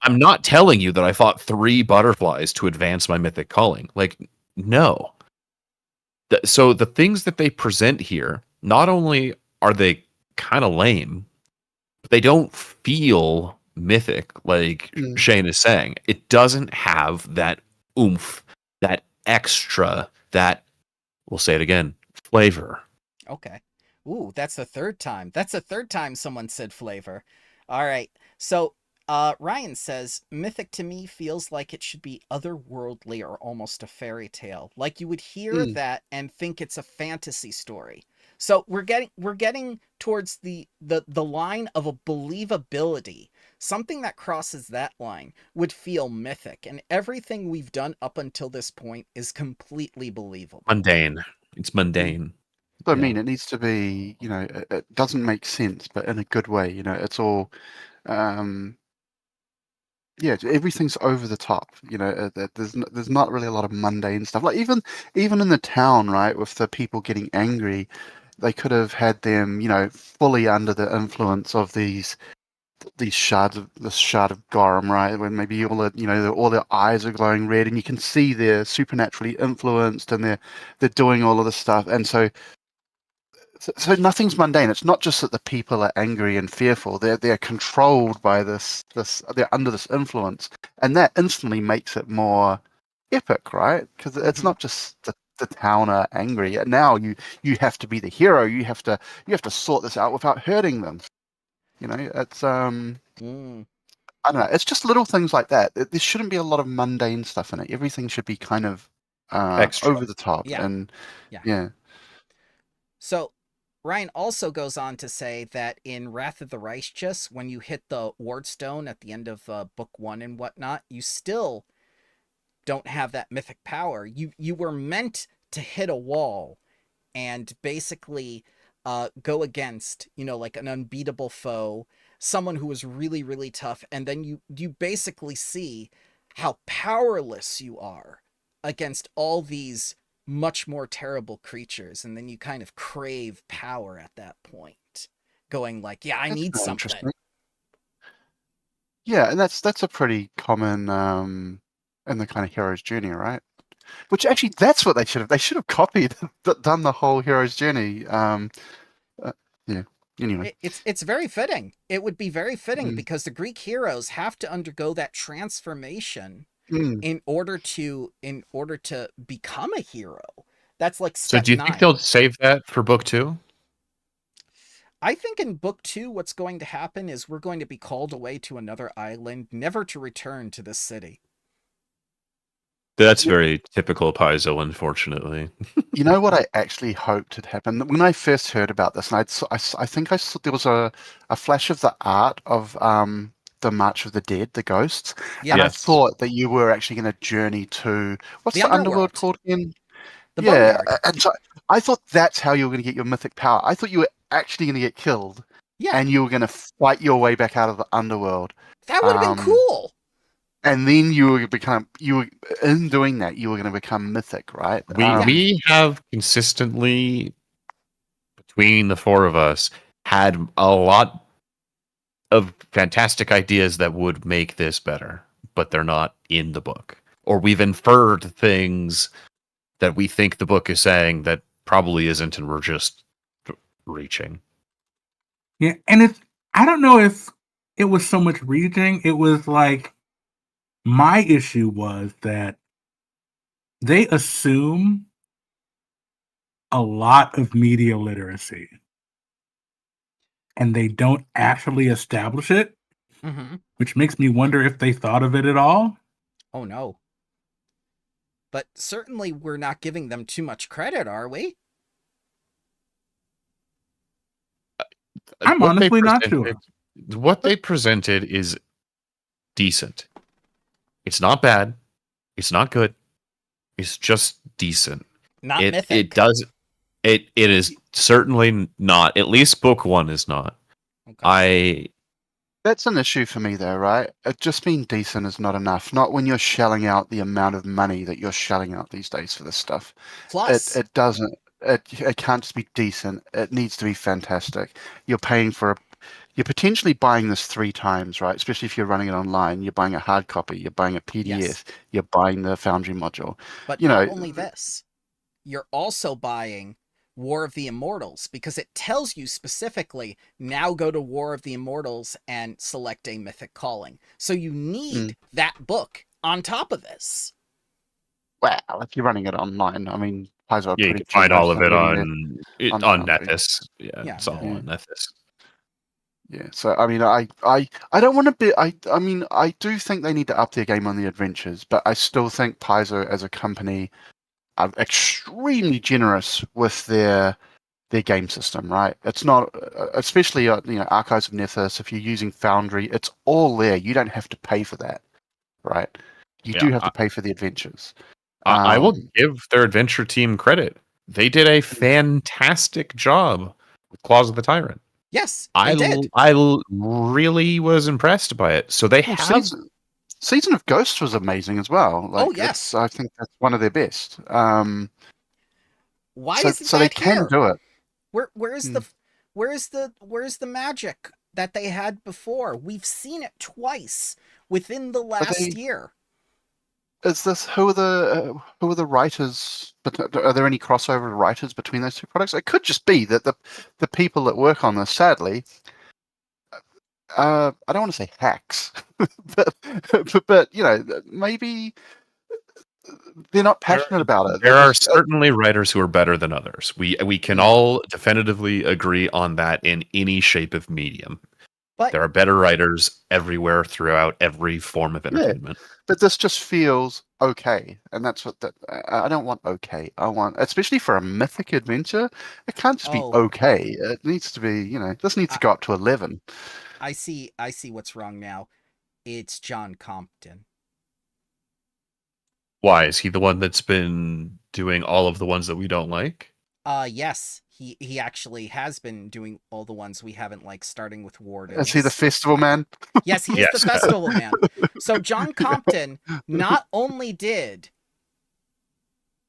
C: I'm not telling you that I fought 3 butterflies to advance my mythic calling. Like, no. So the things that they present here, not only are they kind of lame, but they don't feel mythic, like Shane is saying. It doesn't have that oomph, that extra, that, we'll say it again, flavor.
A: Okay. Ooh, that's the third time. That's the third time someone said flavor. All right. So, Ryan says, mythic to me feels like it should be otherworldly or almost a fairy tale. Like you would hear that and think it's a fantasy story. So we're getting towards the line of a believability. Something that crosses that line would feel mythic, and everything we've done up until this point is completely believable.
C: Mundane. It's mundane.
B: I mean, it needs to be, it doesn't make sense, but in a good way. It's all, everything's over the top. There's not really a lot of mundane stuff. Like even in the town, right, with the people getting angry, they could have had them, fully under the influence of this shard of Gorham, right? When maybe all their eyes are glowing red, and you can see they're supernaturally influenced, and they're doing all of this stuff, and so nothing's mundane. It's not just that the people are angry and fearful. They're controlled by this. They're under this influence, and that instantly makes it more epic, right? Because it's not just the town are angry. Now you have to be the hero. You have to sort this out without hurting them. It's I don't know. It's just little things like that. There shouldn't be a lot of mundane stuff in it. Everything should be kind of over the top.
A: Yeah.
B: And
A: yeah. So Ryan also goes on to say that in Wrath of the Righteous, when you hit the Wardstone at the end of book 1 and whatnot, you still don't have that mythic power. You were meant to hit a wall and basically go against, like an unbeatable foe, someone who was really, really tough, and then you basically see how powerless you are against all these much more terrible creatures, and then you kind of crave power at that point, going like, yeah, I need something.
B: Yeah, and that's a pretty common in the kind of hero's journey, right? Which actually, that's what they should have copied, done the whole hero's journey. Yeah. Anyway,
A: it's very fitting. It would be very fitting because the Greek heroes have to undergo that transformation in order to become a hero. That's like step 9.
C: So do you think they'll save that for book 2?
A: I think in book 2, what's going to happen is we're going to be called away to another island, never to return to this city.
C: That's very typical Paizo, unfortunately.
B: You know what I actually hoped had happened? When I first heard about this, and I think I saw there was a flash of the art of the March of the Dead, the ghosts.
A: Yeah.
B: And I thought that you were actually going to journey to, what's the underworld called again?
A: The Boneyard.
B: And so I thought that's how you were going to get your mythic power. I thought you were actually going to get killed
A: Yeah,
B: and you were going to fight your way back out of the underworld.
A: that would have been
B: Um,
A: cool.
B: And then you were in doing that, you were going to become mythic, right?
C: We have consistently, between the four of us, had a lot of fantastic ideas that would make this better, but they're not in the book. Or we've inferred things that we think the book is saying that probably isn't, and we're just reaching.
D: Yeah, and I don't know if it was so much reading. It was like my issue was that they assume a lot of media literacy and they don't actually establish it,
A: Hmm.
D: which makes me wonder if they thought of it at all.
A: Oh no. But certainly we're not giving them too much credit, are we?
D: I'm
C: What they
D: honestly not
C: presented-
D: sure.
C: What they presented is decent. It's not bad. It's not good. It's just decent.
A: Not
C: It
A: mythic.
C: does it is certainly not. At least book one is not.
A: Okay.
B: That's an issue for me, though, right? It just being decent is not enough. Not when you're shelling out the amount of money that you're shelling out these days for this stuff.
A: Plus,
B: It doesn't. It can't just be decent. It needs to be fantastic. You're paying for you're potentially buying this 3 times, right? Especially if you're running it online. You're buying a hard copy. You're buying a PDF.
A: Yes.
B: You're buying the Foundry module.
A: but
B: you
A: not
B: know,
A: only this, you're also buying War of the Immortals because it tells you specifically, now go to War of the Immortals and select a mythic calling. So you need that book on top of this.
B: Well, if you're running it online, I mean, Paizo are
C: Yeah, you
B: pretty
C: can find
B: generous
C: all of it
B: letting
C: on
B: on
C: Nethys. Yeah,
A: Yeah.
C: it's all
B: Yeah.
C: on Nethys.
B: Yeah, so I mean, I don't want to be. I mean, I do think they need to up their game on the adventures, but I still think Paizo as a company are extremely generous with their game system. Right? It's not, especially Archives of Nethys. If you're using Foundry, it's all there. You don't have to pay for that, right? You do
C: Yeah,
B: have to pay for the adventures.
C: I will give their adventure team credit. They did a fantastic job with Claws of the Tyrant.
A: Yes, they did.
C: I really was impressed by it. So they
B: Well,
C: have
B: Season of Ghosts was amazing as well. Like,
A: Oh, yes.
B: I think that's one of their best.
A: Why
B: so
A: isn't
B: so
A: that
B: they can
A: here?
B: do it.
A: Where's the magic that they had before? We've seen it twice within the last year.
B: Is this who are the writers? But are there any crossover writers between those two products? It could just be that the people that work on this, sadly, I don't want to say hacks, but maybe they're not passionate about it.
C: There are certainly writers who are better than others. We can all definitively agree on that in any shape of medium.
A: But
C: There are better writers everywhere throughout every form of entertainment.
B: But this just feels okay, and that's what I don't want. Okay, I want, especially for a mythic adventure, it can't just be
A: Oh.
B: okay. It needs to be, this needs to go up to 11.
A: I see what's wrong now. It's John Compton.
C: Why is he the one that's been doing all of the ones that we don't like?
A: Yes, he actually has been doing all the ones we haven't liked, starting with Wardens.
B: Is he the festival man?
A: Yes, he is the festival man. So John Compton not only did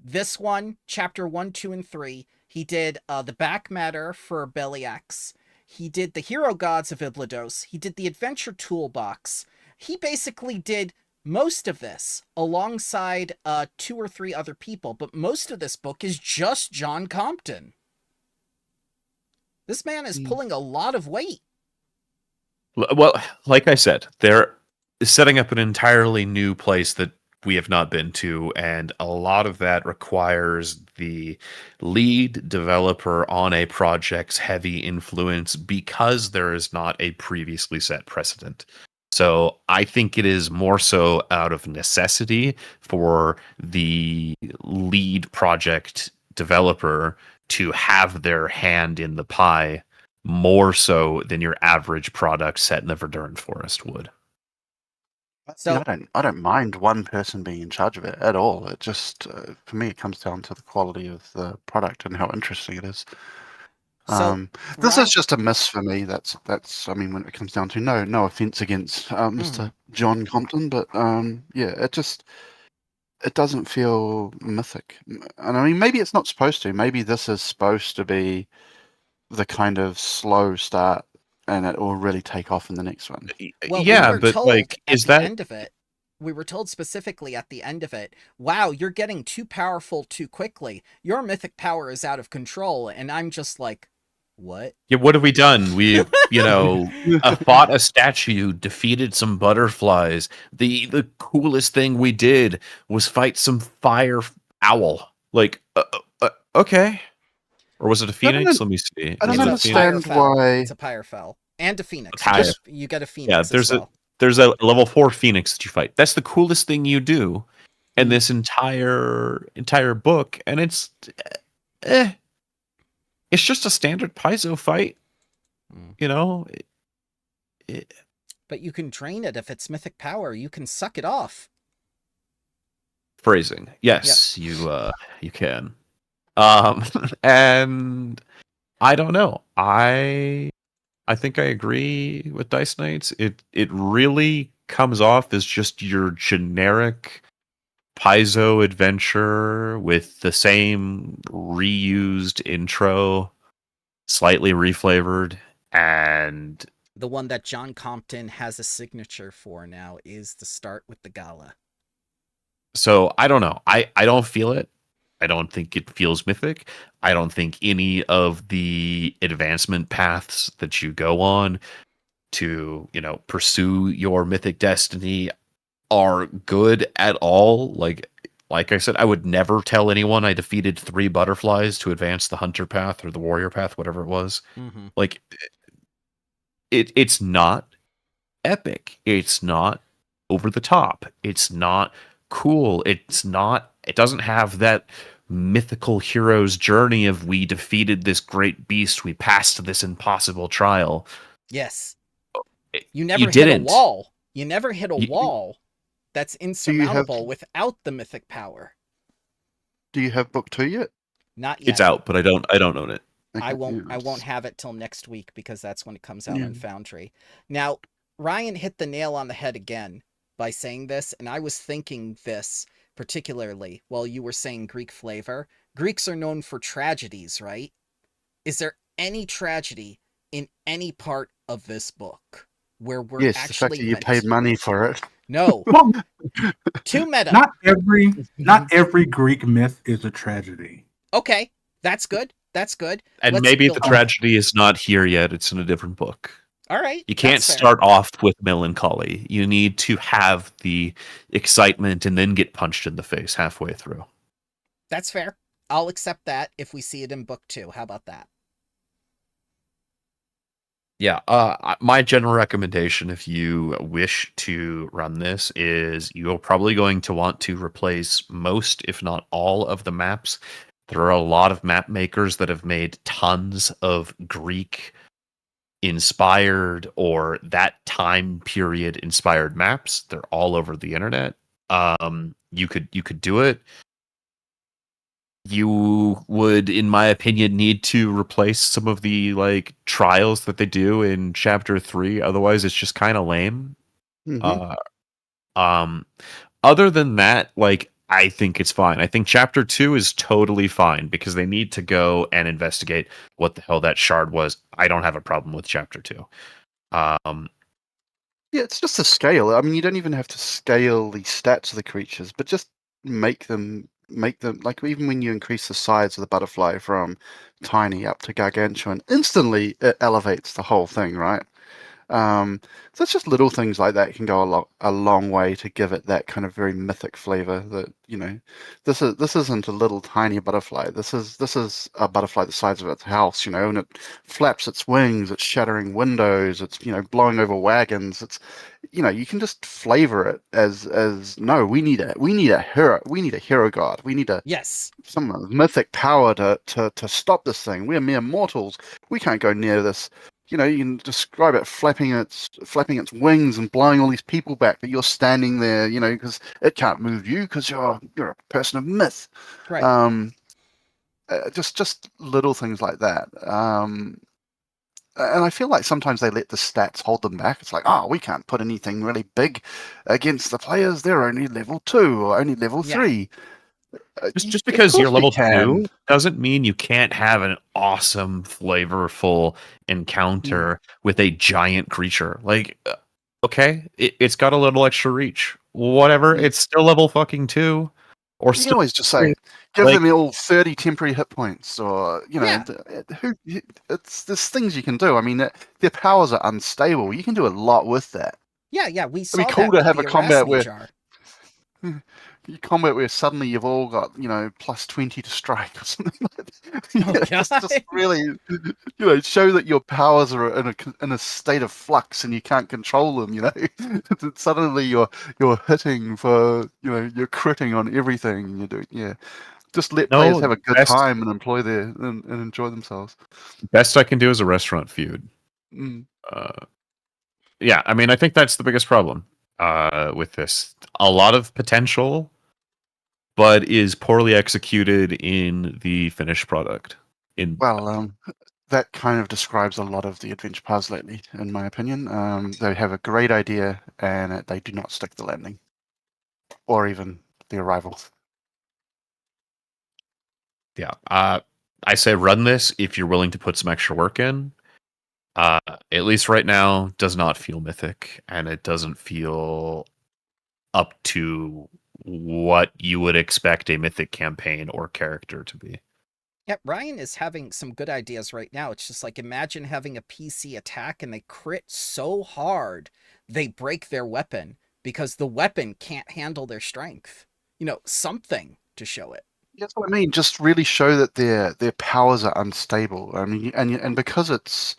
A: this one, chapter 1, 2, and 3, he did the back matter for Beliax. He did the Hero Gods of Iblados. He did the Adventure Toolbox. He basically did most of this alongside 2 or 3 other people, but most of this book is just John Compton. This man is pulling a lot of weight.
C: Well, like I said, they're setting up an entirely new place that we have not been to, and a lot of that requires the lead developer on a project's heavy influence because there is not a previously set precedent. So I think it is more so out of necessity for the lead project developer to have their hand in the pie more so than your average product set in the Verdurn Forest would.
A: So
B: I don't mind one person being in charge of it at all. It just, for me, it comes down to the quality of the product and how interesting it is.
A: So,
B: This
A: Ryan-
B: is just a miss for me. That's. I mean, when it comes down to no offense against Mr. John Compton, but yeah, it doesn't feel mythic. And I mean, maybe it's not supposed to. Maybe this is supposed to be the kind of slow start, and it will really take off in the next one.
A: well,
C: Yeah,
A: we were
C: but
A: told
C: like,
A: at
C: is
A: the
C: that
A: end of it. We were told specifically at the end of it, wow, you're getting too powerful too quickly. Your mythic power is out of control. And I'm just like, what?
C: Yeah, what have we done? We, fought a statue, defeated some butterflies. The coolest thing we did was fight some fire owl. Like, okay, or was it a
B: I don't
C: phoenix? Let me see.
B: I don't
C: Was it a
B: understand
C: phoenix?
B: why.
A: It's a Pyrefell. And a Phoenix.
C: Pyre.
A: You get a Phoenix
C: Yeah,
A: as well.
C: there's a level 4 phoenix that you fight. That's the coolest thing you do in this entire book, and it's just a standard Paizo fight.
A: Mm.
C: You know,
A: But you can drain it if it's mythic power. You can suck it off.
C: phrasing. Yes, you can. And I don't know. I think I agree with Dice Knights. It really comes off as just your generic Paizo adventure with the same reused intro, slightly reflavored, and
A: The one that John Compton has a signature for now is the start with the gala.
C: so I don't know. I don't feel it. I don't think it feels mythic. I don't think any of the advancement paths that you go on to, pursue your mythic destiny are good at all. Like I said, I would never tell anyone I defeated 3 butterflies to advance the hunter path or the warrior path, whatever it was.
A: Mm-hmm.
C: Like it's not epic. It's not over the top. It's not cool. It doesn't have that mythical hero's journey of we defeated this great beast, we passed this impossible trial.
A: Yes.
C: You
A: You never hit
C: didn't.
A: a wall. You never hit a
C: You-
A: wall that's insurmountable without the mythic power.
B: Do you have book 2 yet?
A: Not yet.
C: It's out, but I don't own it.
A: I
B: Okay,
A: won't
B: yeah.
A: have it till next week because that's when it comes out
B: Yeah.
A: on Foundry. Now, Ryan hit the nail on the head again by saying this, and I was thinking this particularly while you were saying Greek flavor. Greeks are known for tragedies, right? Is there any tragedy in any part of this book where we're
B: Yes, the fact
A: actually
B: that you
A: meant-
B: paid money for it.
A: No,
D: Well,
A: too meta.
D: not every Greek myth is a tragedy.
A: Okay, that's good. That's good.
C: And
A: Let's
C: maybe
A: build
C: the
A: on-
C: tragedy is not here yet. It's in a different book.
A: All right.
C: You can't
A: that's fair.
C: start off with melancholy. You need to have the excitement and then get punched in the face halfway through.
A: That's fair. I'll accept that if we see it in book 2. How about that?
C: Yeah, my general recommendation if you wish to run this is you're probably going to want to replace most, if not all, of the maps. There are a lot of map makers that have made tons of Greek inspired or that time period inspired maps. They're all over the internet. You could do it. You would, in my opinion, need to replace some of the trials that they do in chapter 3. Otherwise, it's just kind of lame.
B: Mhm.
C: Other than that, I think it's fine. I think chapter 2 is totally fine because they need to go and investigate what the hell that shard was. I don't have a problem with chapter 2.
B: Yeah, it's just a scale. I mean, you don't even have to scale the stats of the creatures, but just make them like even when you increase the size of the butterfly from tiny up to gargantuan, instantly it elevates the whole thing, right? So it's just little things like that can go a long way to give it that kind of very mythic flavor. That this isn't a little tiny butterfly. This is a butterfly the size of its house, and it flaps its wings. It's shattering windows. It's blowing over wagons. It's you can just flavor it as no. We need a hero. We need a hero god. We need some mythic power to stop this thing. We're mere mortals. We can't go near this. You can describe it flapping its wings and blowing all these people back, but you're standing there, because it can't move you because you're a person of myth.
A: Right.
B: just little things like that. And I feel like sometimes they let the stats hold them back. It's like, oh, we can't put anything really big against the players. They're only level 2 or only level
A: Yeah.
B: 3.
C: Just
B: Of
C: because
B: course
C: you're
B: we
C: level
B: can.
C: 2 doesn't mean you can't have an awesome, flavorful encounter with a giant creature. Like, okay, it's got a little extra reach. Whatever,
B: Mm.
C: it's still level fucking 2. Or
B: You can
C: still,
B: always just say, give
C: like,
B: them all 30 temporary hit points, or
A: Yeah.
B: it's there's things you can do. I mean, their powers are unstable. You can do a lot with that.
A: Yeah, we
B: It'd be
A: saw
B: cool
A: that
B: to
A: with
B: have
A: the
B: a combat where
A: Erasmi
B: combat where suddenly you've all got plus 20 to strike or something like that.
A: Oh,
B: just
A: God.
B: really show that your powers are in a state of flux and you can't control them. That suddenly you're hitting for you're critting on everything and you're doing just let players have a good time and employ and enjoy themselves.
C: Best I can do is a restaurant feud.
B: Mm.
C: Yeah, I mean, I think that's the biggest problem with this. A lot of potential, but is poorly executed in the finished product.
B: That kind of describes a lot of the adventure paths lately, in my opinion. They have a great idea and they do not stick the landing or even the arrival.
C: Yeah, I say run this if you're willing to put some extra work in. At least right now, does not feel mythic, and it doesn't feel up to what you would expect a mythic campaign or character to be.
A: Yeah, Ryan is having some good ideas right now. It's just like, imagine having a PC attack and they crit so hard they break their weapon because the weapon can't handle their strength. Something to show it.
B: That's what I mean. Just really show that their powers are unstable. I mean, and because it's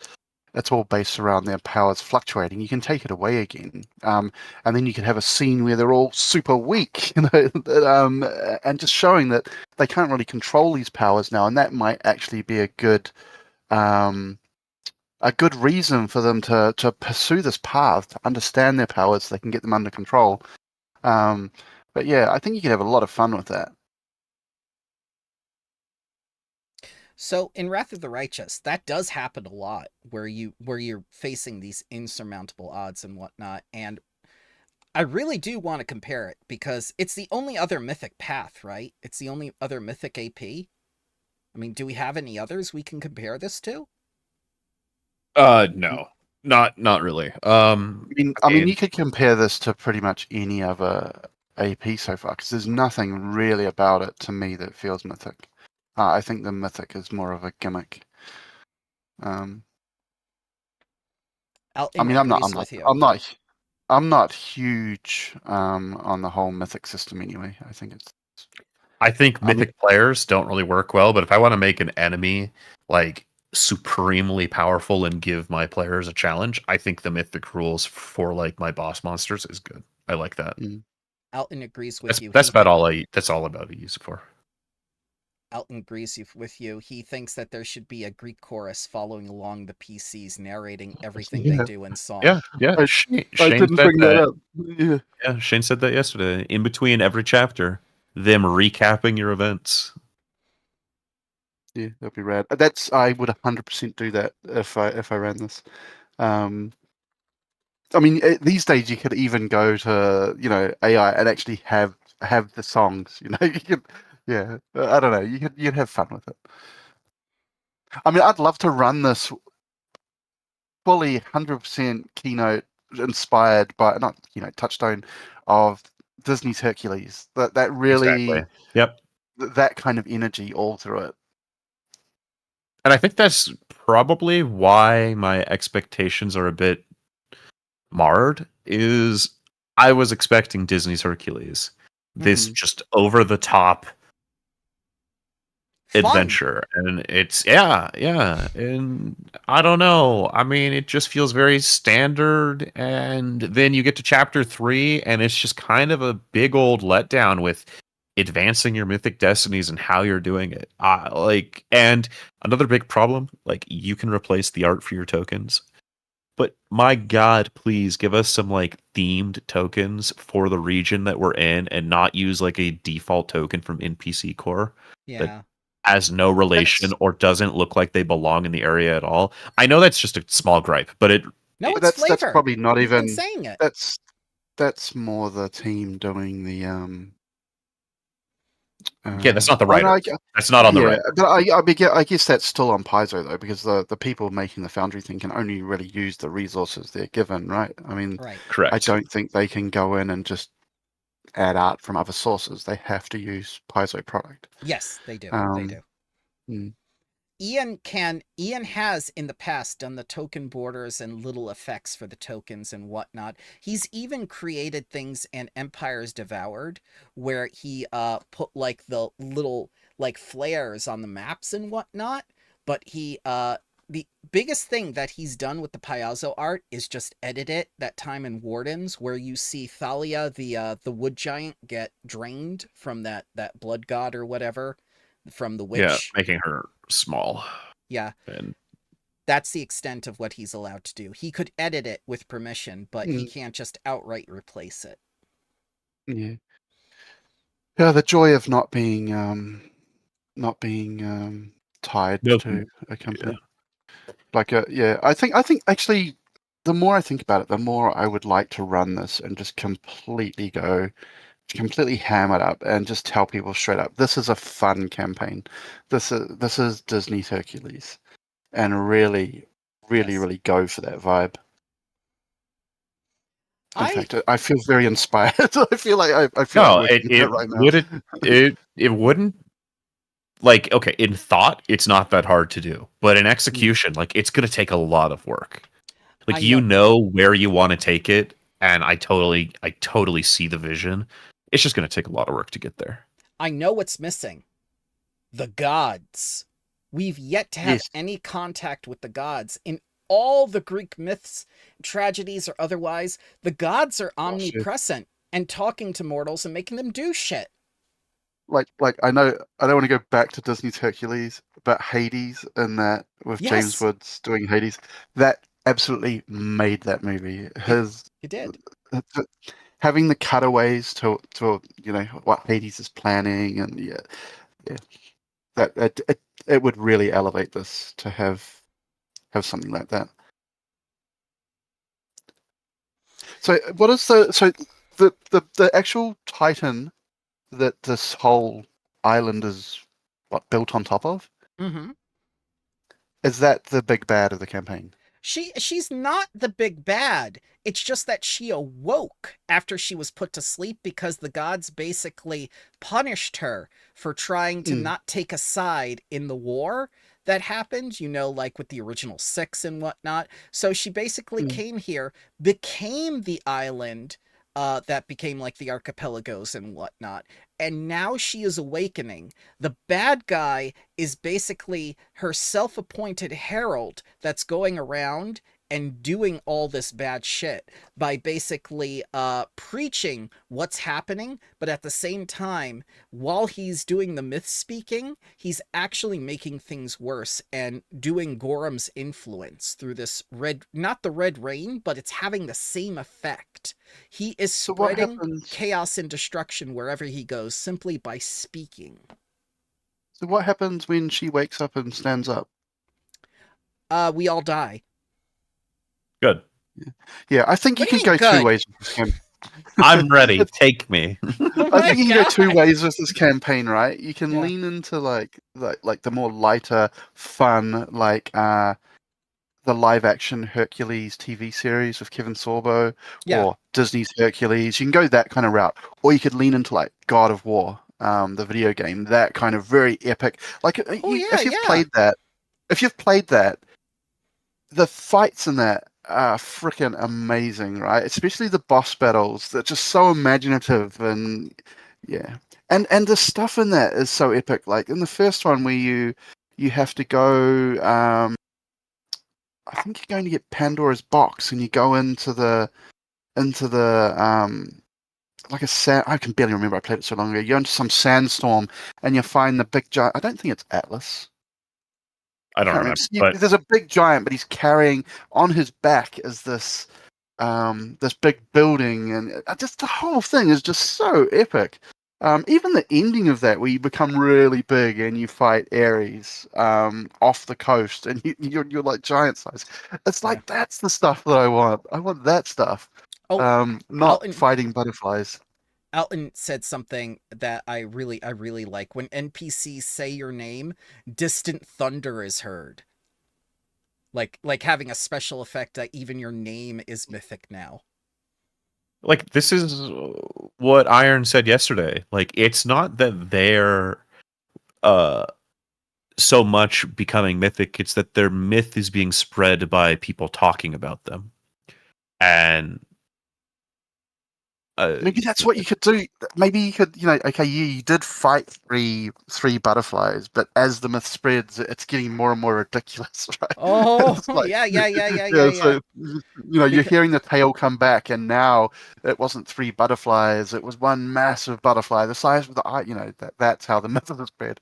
B: all based around their powers fluctuating, you can take it away again, and then you can have a scene where they're all super weak, and just showing that they can't really control these powers now, and that might actually be a good reason for them to pursue this path, to understand their powers, so they can get them under control. But yeah, I think you could have a lot of fun with that.
A: So in Wrath of the Righteous, that does happen a lot, where you're facing these insurmountable odds and whatnot. And I really do want to compare it because it's the only other mythic path, right? It's the only other mythic AP. I mean, do we have any others we can compare this to?
C: No, not really.
B: I mean, you could compare this to pretty much any other AP so far, because there's nothing really about it to me that feels mythic. I think the mythic is more of a gimmick. I'm not huge on the whole mythic system anyway.
C: I think mythic players don't really work well, but if I want to make an enemy like supremely powerful and give my players a challenge, I think the mythic rules for like my boss monsters is good. I like that.
A: Alton agrees with you.
C: That's about all that's all about to use it for.
A: Alton agrees with you. He thinks that there should be a Greek chorus following along the PCs, narrating everything they do in song.
C: Yeah. Shane
B: didn't bring that up.
C: Yeah, Shane said that yesterday. In between every chapter, them recapping your events.
B: Yeah, that'd be rad. I would 100% do that if I ran this. I mean, these days you could even go to AI and actually have the songs. You could, yeah. I don't know. You'd have fun with it. I mean, I'd love to run this fully 100% Keynote inspired by not Touchstone of Disney's Hercules. That really,
C: exactly. Yep,
B: that kind of energy all through it.
C: And I think that's probably why my expectations are a bit marred. Is I was expecting Disney's Hercules, this just over the top adventure, and it's and I don't know. I mean, it just feels very standard, and then you get to chapter 3, and it's just kind of a big old letdown with advancing your mythic destinies and how you're doing it. And another big problem, like, you can replace the art for your tokens, but my god, please give us some like themed tokens for the region that we're in and not use like a default token from NPC core.
A: Yeah.
C: has no relation or doesn't look like they belong in the area at all. I know that's just a small gripe, but
A: No, it's
B: that's
A: flavor.
B: probably not
A: You've been
B: even.
A: saying it.
B: That's more the team doing the
C: yeah, that's not the
B: I know,
C: writer. That's not on the
B: yeah,
C: writer.
B: but I guess that's still on Paizo though, because the people making the Foundry thing can only really use the resources they're given, right? I mean,
A: Right.
C: Correct.
B: I don't think they can go in and just add art from other sources. They have to use Paizo product.
A: Yes, they do. They
B: Um,
A: do.
B: mm,
A: Ian has in the past done the token borders and little effects for the tokens and whatnot. He's even created things in Empires Devoured where he put like the little like flares on the maps and whatnot. But he the biggest thing that he's done with the Paizo art is just edit it that time in Wardens where you see Thalia the wood giant get drained from that blood god or whatever from the witch.
C: Yeah, making her small.
A: Yeah.
C: And
A: that's the extent of what he's allowed to do. He could edit it with permission, but he can't just outright replace it.
B: yeah, yeah. The joy of not being tied
C: No.
B: to a company. Like yeah, I think actually, the more I think about it, the more I would like to run this and just completely ham it up and just tell people straight up, this is a fun campaign. This is Disney's Hercules, and really
A: Yes.
B: go for that vibe. In
A: I
B: fact, I feel very inspired. I feel like I feel
C: no,
B: like working on
C: it
B: right now.
C: would it wouldn't like okay, in thought, it's not that hard to do. But in execution, like it's gonna take a lot of work. Like
A: I
C: you know where you want to take it, and I totally see the vision. It's just gonna take a lot of work to get there.
A: I know what's missing. The gods. We've yet to have
B: Yes.
A: any contact with the gods. In all the Greek myths, tragedies, or otherwise, the gods are omnipresent and talking to mortals and making them do shit.
B: Like I know I don't want to go back to Disney's Hercules, but Hades and that with James
A: Yes.
B: Woods doing Hades, that absolutely made that movie.
A: It did.
B: Having the cutaways to what Hades is planning, and yeah, that it would really elevate this to have something like that. So what is the actual Titan that this whole island is built on top of?
A: Mm-hmm.
B: Is that the big bad of the campaign?
A: She's not the big bad. It's just that she awoke after she was put to sleep because the gods basically punished her for trying to not take a side in the war that happened, like with the original 6 and whatnot. So she basically came here, became the island that became like the archipelagos and whatnot. And now she is awakening. The bad guy is basically her self-appointed herald that's going around and doing all this bad shit by basically preaching what's happening, but at the same time, while he's doing the myth speaking, he's actually making things worse and doing Gorham's influence through this not the red rain, but it's having the same effect. He is spreading chaos and destruction wherever he goes simply by speaking.
B: So what happens when she wakes up and stands up?
A: We all die.
C: Good.
B: Yeah, I think you can go two ways with this campaign.
C: I'm ready. Take me.
B: I think you can go two ways with this campaign, right? You can lean into like the more lighter, fun, like the live action Hercules TV series with Kevin Sorbo, or Disney's Hercules. You can go that kind of route, or you could lean into like God of War, the video game, that kind of very epic. Like if you've played that, the fights in that are freaking amazing, right? Especially the boss battles. They're just so imaginative, and and the stuff in that is so epic. Like in the first one, where you have to go. I think you're going to get Pandora's box, and you go into the like a sand. I can barely remember. I played it so long ago. You go into some sandstorm, and you find the big giant. I don't think it's Atlas.
C: I don't remember. But
B: there's a big giant, but he's carrying on his back is this big building, and just the whole thing is just so epic. Even the ending of that, where you become really big and you fight Ares off the coast, and you're like giant size. It's like that's the stuff that I want. I want that stuff.
A: Oh,
B: Not
A: Alton,
B: fighting butterflies.
A: Alton said something that I really like. When NPCs say your name, distant thunder is heard. Like having a special effect that even your name is mythic now.
C: Like, this is what Iron said yesterday. Like, it's not that they're so much becoming mythic, it's that their myth is being spread by people talking about them. And
B: Maybe that's what you could do. Maybe you could, okay, you did fight three butterflies, but as the myth spreads, it's getting more and more ridiculous, right?
A: Oh,
B: It's like,
A: yeah.
B: So, you're hearing the tail come back, and now it wasn't three butterflies; it was one massive butterfly, the size of the eye. That's how the myth is spread.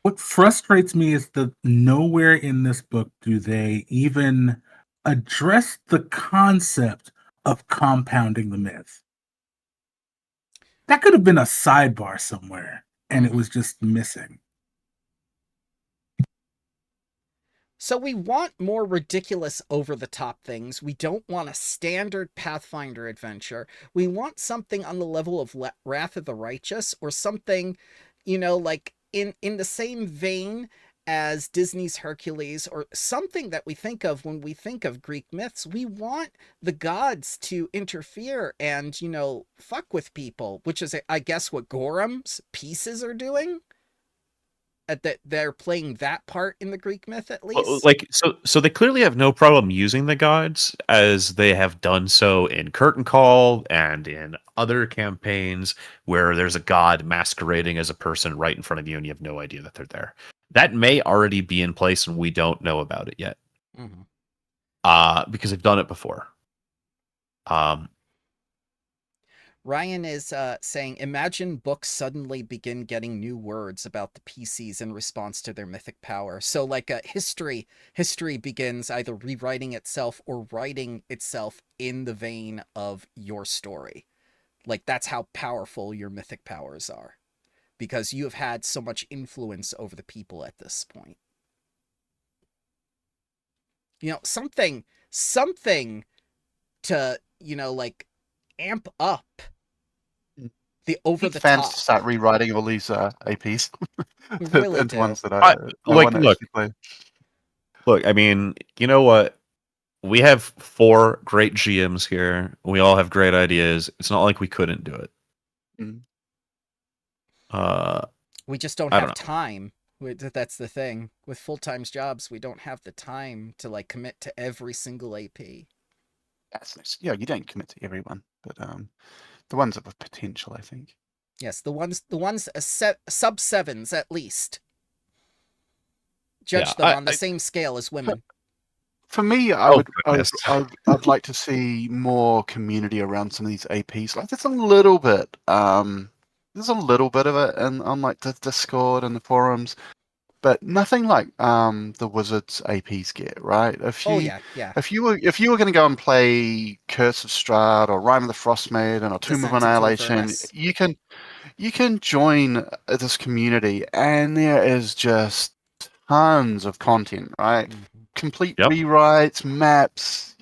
D: What frustrates me is that nowhere in this book do they even address the concept of compounding the myth. That could have been a sidebar somewhere, and it was just missing.
A: So we want more ridiculous, over-the-top things. We don't want a standard Pathfinder adventure. We want something on the level of Wrath of the Righteous, or something, like in the same vein as Disney's Hercules, or something that we think of when we think of Greek myths. We want the gods to interfere and, fuck with people, which is, I guess, what Gorham's pieces are doing. That they're playing that part in the Greek myth, at least.
C: like, so they clearly have no problem using the gods, as they have done so in Curtain Call and in other campaigns where there's a god masquerading as a person right in front of you and you have no idea that they're there. That may already be in place and we don't know about it yet. Because they've done it before.
A: Ryan is saying, imagine books suddenly begin getting new words about the PCs in response to their mythic power. So like history begins either rewriting itself or writing itself in the vein of your story. Like, that's how powerful your mythic powers are, because you have had so much influence over the people at this point. Something to, like, amp up the over-the-top.
B: Fans to start rewriting all these APs
A: really
B: into
A: do.
B: ones that I
C: like,
B: want to
C: look,
B: actually play.
C: Look, I mean, you know what? We have 4 great GMs here. We all have great ideas. It's not like we couldn't do it.
A: We just don't have time. That's the thing. With full-time jobs, we don't have the time to like commit to every single AP.
B: Yeah, you don't commit to everyone, but the ones that have potential, I think.
A: Yes, the ones sub 7s at least. Judge them on the same scale as women.
B: For me, I'd like to see more community around some of these APs. Like, there's a little bit of it on like the Discord and the forums, but nothing like the Wizards APs get, right? If you were going to go and play Curse of Strahd or Rime of the Frostmaiden or Tomb of Annihilation, you can join this community, and there is just tons of content, right? Complete rewrites, maps,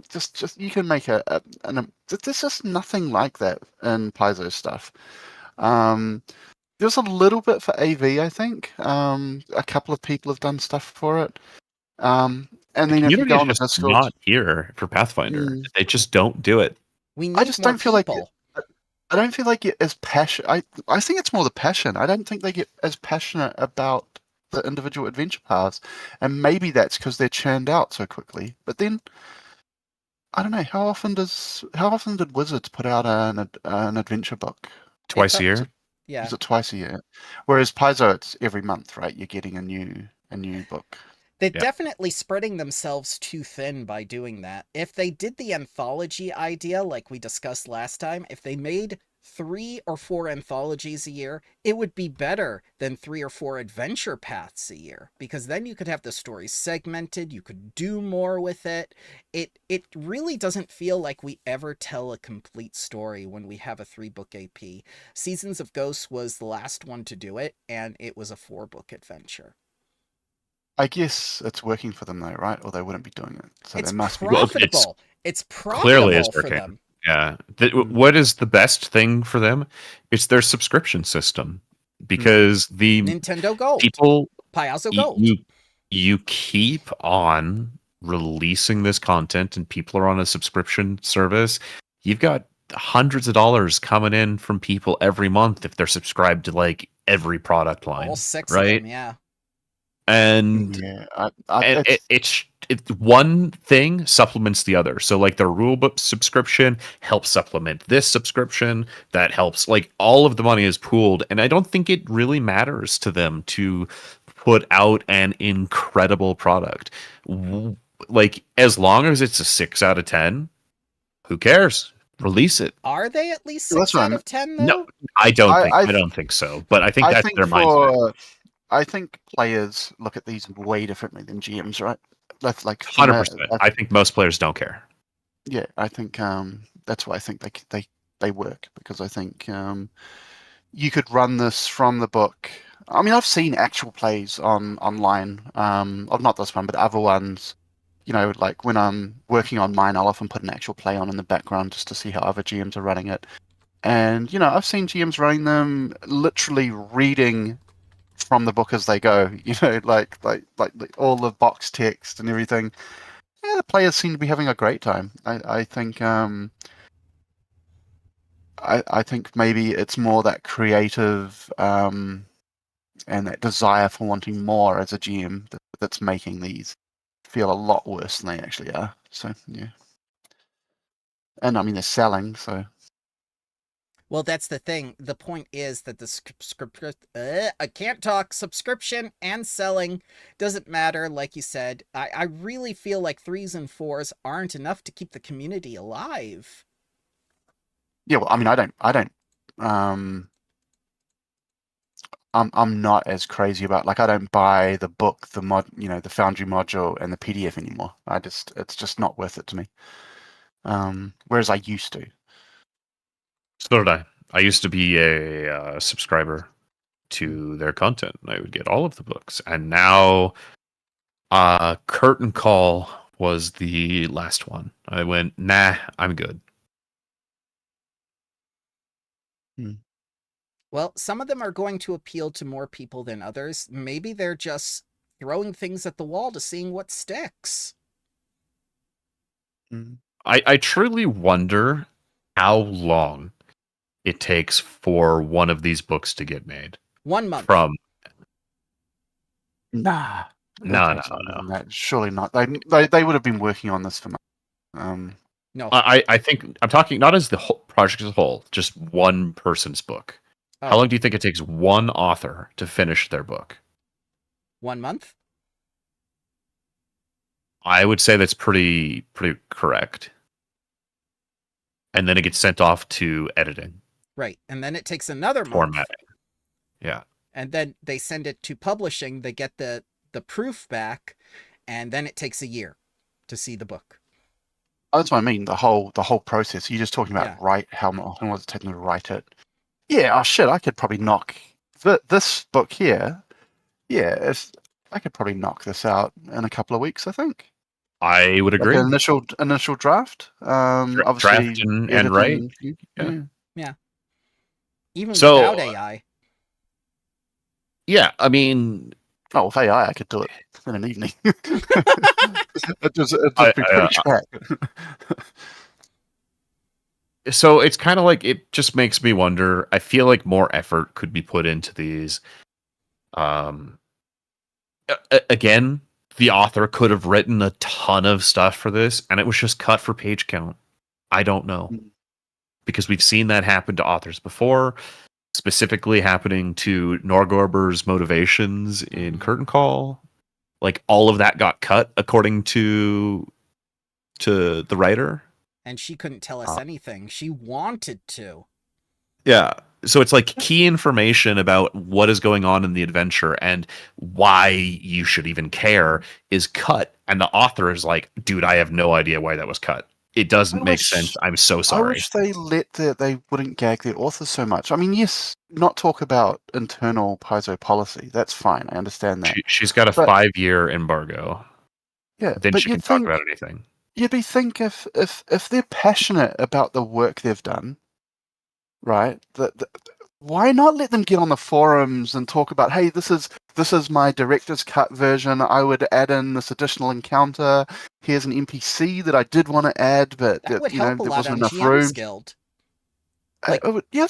B: just you can make there's just nothing like that in Paizo stuff. There's a little bit for AV, I think. A couple of people have done stuff for it. And then if you go on the Discord,
C: not here for Pathfinder. They just don't do it.
B: I just don't feel like I don't feel like it as passionate. I think it's more the passion. I don't think they get as passionate about the individual adventure paths, and maybe that's because they're churned out so quickly. But then, I don't know, how often did Wizards put out an adventure book?
C: Twice a year.
A: Yeah.
B: Is it twice a year? Whereas Paizo, it's every month, right? You're getting a new book.
A: They're definitely spreading themselves too thin by doing that. If they did the anthology idea like we discussed last time, if they made 3 or 4 anthologies a year, it would be better than 3 or 4 adventure paths a year, because then you could have the story segmented, you could do more with it. It really doesn't feel like we ever tell a complete story when we have a 3-book AP. Seasons of Ghosts was the last one to do it, and it was a 4-book adventure.
B: I guess it's working for them though, right? Or they wouldn't be doing it. So
A: It's
B: they must be.
C: Well,
A: profitable. It's
C: clearly is
A: profitable for
C: working.
A: them.
C: Yeah.
B: Mm.
C: What is the best thing for them? It's their subscription system, because the
A: Nintendo Gold.
C: people
A: Payaso Gold.
C: you keep on releasing this content and people are on a subscription service. You've got hundreds of dollars coming in from people every month if they're subscribed to like every product line.
A: All 6
C: right?
A: of them, yeah.
C: And
B: Yeah,
C: and it's one thing supplements the other. So like the rulebook subscription helps supplement this subscription. That helps, like all of the money is pooled, and I don't think it really matters to them to put out an incredible product. Like as long as it's a 6 out of 10, who cares? Release it.
A: Are they at least
B: Well, that's
A: 6
B: what
A: out
B: I'm-
A: of 10 though?
C: No, I don't
B: I-
C: think
B: I
C: I
B: th-
C: don't think so. But I think
B: I
C: that's
B: think
C: their mindset.
B: I think players look at these way differently than GMs, right? That's like
C: 100%. I think most players don't care.
B: Yeah, I think that's why I think they work, because I think you could run this from the book. I mean, I've seen actual plays online of not this one, but other ones. You know, like when I'm working on mine, I'll often put an actual play on in the background just to see how other GMs are running it. And you know, I've seen GMs running them literally reading from the book as they go. You know, like all the box text and everything. Yeah, the players seem to be having a great time. I think I think maybe it's more that creative and that desire for wanting more as a GM that's making these feel a lot worse than they actually are. So yeah, and I mean they're selling, so.
A: Well, that's the thing. The point is that I can't talk. Subscription and selling doesn't matter, like you said. I really feel like 3s and 4s aren't enough to keep the community alive.
B: Yeah, well, I mean, I'm not as crazy about, like, I don't buy the book, the mod, you know, the Foundry module and the PDF anymore. It's just not worth it to me. Whereas I used to.
C: So did I. I used to be a subscriber to their content. I would get all of the books, and now Curtain Call was the last one. I went, nah, I'm good.
A: Well, some of them are going to appeal to more people than others. Maybe they're just throwing things at the wall to seeing what sticks.
C: I truly wonder how long it takes for one of these books to get made.
A: 1 month.
C: From
B: No.
C: No.
B: Surely not. They would have been working on this for months.
A: No.
C: I think I'm talking not as the whole project as a whole, just one person's book.
A: Oh.
C: How long do you think it takes one author to finish their book?
A: 1 month?
C: I would say that's pretty correct. And then it gets sent off to editing.
A: Right. And then it takes another month.
C: Formatting. Yeah.
A: And then they send it to publishing, they get the proof back, and then it takes a year to see the book.
B: Oh, that's what I mean. The whole process. You're just talking about how often was it taking to write it? Yeah. Oh shit! I could probably knock this book here. Yeah, I could probably knock this out in a couple of weeks. I think.
C: I would agree.
B: Like an initial draft. Obviously,
C: draft and write.
A: Yeah. Even
C: So,
A: without AI.
C: Yeah, I mean,
B: with AI, I could do it in an evening. It'd just be pretty track.
C: So it's kind of like, it just makes me wonder. I feel like more effort could be put into these. Again, the author could have written a ton of stuff for this, and it was just cut for page count. I don't know. Because we've seen that happen to authors before, specifically happening to Norgorber's motivations in Curtain Call. Like, all of that got cut according to the writer.
A: And she couldn't tell us anything. She wanted to.
C: Yeah. So it's like key information about what is going on in the adventure and why you should even care is cut. And the author is like, dude, I have no idea why that was cut. It doesn't
B: I
C: make
B: wish-
C: sense. I'm so
B: I
C: sorry.
B: wish they they wouldn't gag their authors so much. I mean, yes, not talk about internal Paizo policy. That's fine. I understand that.
C: She's got a
B: But-
C: 5-year embargo.
B: Yeah,
C: Then
B: but
C: she can talk about anything.
B: you'd be think if they're passionate about the work they've done, right? Why not let them get on the forums and talk about, hey, this is my director's cut version. I would add in this additional encounter. Here's an NPC that I did want to add, but
A: That would
B: you know,
A: help a
B: there
A: lot
B: wasn't
A: on
B: enough
A: GM's
B: room.
A: Guild.
B: Yeah,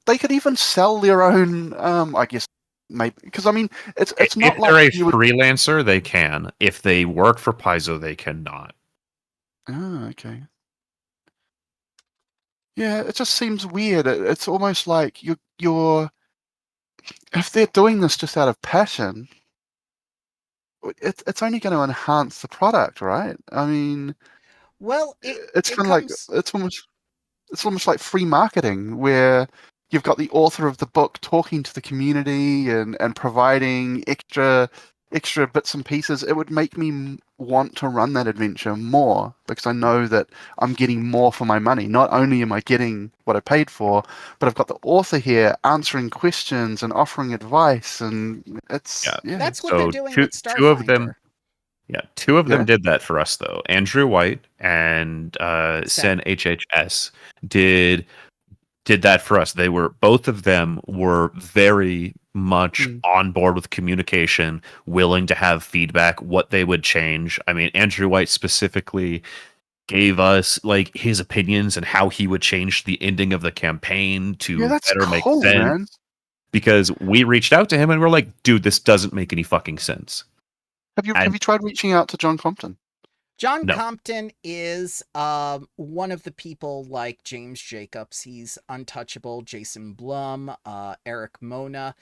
B: they could even sell their own. I guess maybe because I mean it's
C: If
B: not
C: they're
B: like
C: a
B: you would.
C: freelancer, they can. If they work for Paizo, they cannot.
B: Oh, okay. Yeah, it just seems weird. It's almost like you're if they're doing this just out of passion, it's only going to enhance the product, right? I mean,
A: Well,
B: it's
A: it
B: kind of like
A: comes.
B: it's almost like free marketing where you've got the author of the book talking to the community and providing extra bits and pieces. It would make me want to run that adventure more because I know that I'm getting more for my money. Not only am I getting what I paid for, but I've got the author here answering questions and offering advice, and it's
C: Yeah.
A: That's what
C: So
A: they're doing with Starfinder.
C: two of them. Yeah, two of them
B: Yeah.
C: did that for us though. Andrew White and Sen HHS did that for us. Both of them were very much on board with communication, willing to have feedback, what they would change. I mean, Andrew White specifically gave us like his opinions and how he would change the ending of the campaign to
B: Yeah, that's
C: better make
B: cool,
C: sense.
B: man.
C: Because we reached out to him and we're like, dude, this doesn't make any fucking sense.
B: Have you tried reaching out to John Compton?
A: John
C: No.
A: Compton is one of the people like James Jacobs. He's untouchable. Jason Blum, Eric Mona.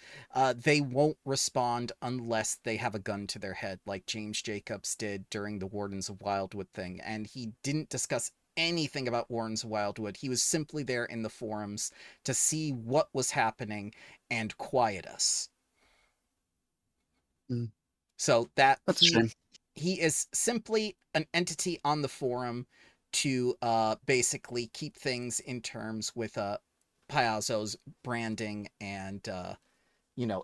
A: They won't respond unless they have a gun to their head, like James Jacobs did during the Wardens of Wildwood thing. And he didn't discuss anything about Wardens of Wildwood. He was simply there in the forums to see what was happening and quiet us.
B: Mm.
A: So that
B: That's a shame.
A: he is simply an entity on the forum to basically keep things in terms with Paizo's branding and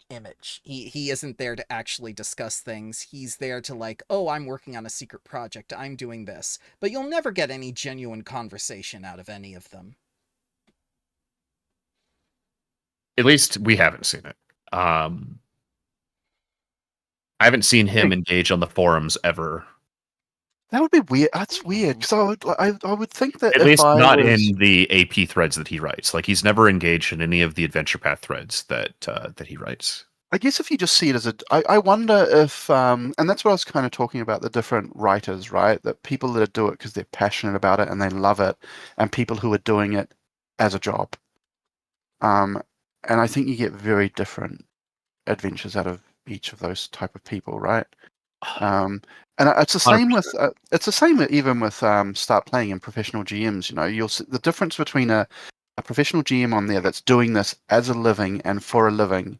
A: image. He isn't there to actually discuss things. He's there to like, oh, I'm working on a secret project. I'm doing this. But you'll never get any genuine conversation out of any of them.
C: At least we haven't seen it. I haven't seen him engage on the forums ever.
B: That would be weird. That's weird because I would think that
C: At
B: if
C: least
B: I
C: not
B: was,
C: in the AP threads that he writes. Like he's never engaged in any of the Adventure Path threads that he writes.
B: I guess if you just see it as I wonder if and that's what I was kind of talking about, the different writers, right? That people that do it because they're passionate about it and they love it, and people who are doing it as a job. And I think you get very different adventures out of each of those type of people, right? And it's the same
C: 100%.
B: even with start playing and professional GMs. You know, you'll see the difference between a professional GM on there that's doing this as a living and for a living.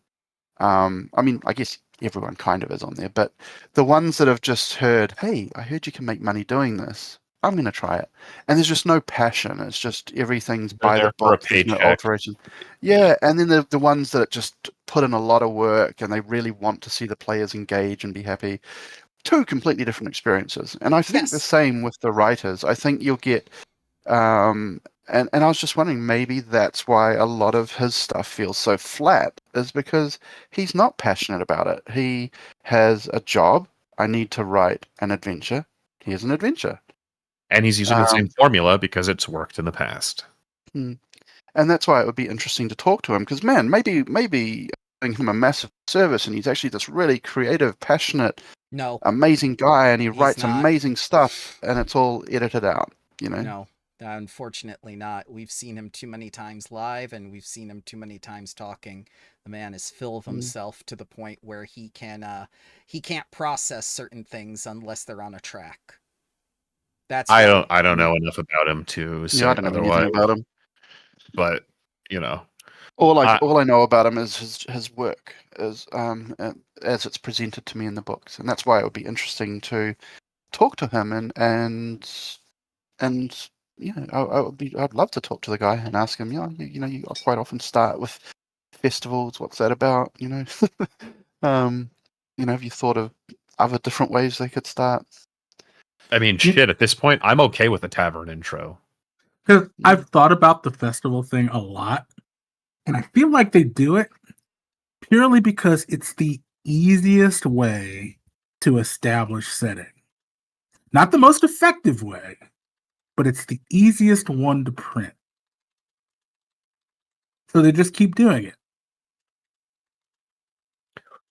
B: I mean, I guess everyone kind of is on there, but the ones that have just heard, hey, I heard you can make money doing this, I'm going to try it. And there's just no passion. It's just everything's by the
C: For a
B: book, there's no
C: paycheck.
B: alteration. Yeah, and then the ones that just put in a lot of work and they really want to see the players engage and be happy. Two completely different experiences. And I think the
A: Yes.
B: same with the writers. I think you'll get and I was just wondering, maybe that's why a lot of his stuff feels so flat, is because he's not passionate about it. He has a job. I need to write an adventure. Here's an adventure.
C: And he's using the same formula because it's worked in the past.
B: And that's why it would be interesting to talk to him, because man, maybe doing him a massive service, and he's actually this really creative, passionate, amazing guy, and he writes amazing stuff, and it's all edited out. You know?
A: No, unfortunately not. We've seen him too many times live, and we've seen him too many times talking. The man is full of himself to the point where he can't process certain things unless they're on a track.
C: I don't know enough about him to say
B: I don't know
C: otherwise.
B: anything about him.
C: But you know,
B: All I know about him is his work as it's presented to me in the books, and that's why it would be interesting to talk to him and I'd love to talk to the guy and ask him. You quite often start with festivals. What's that about? Have you thought of other different ways they could start?
C: I mean, shit. At this point, I'm okay with a tavern intro.
D: Because I've thought about the festival thing a lot, and I feel like they do it purely because it's the easiest way to establish setting. Not the most effective way, but it's the easiest one to print. So they just keep doing it.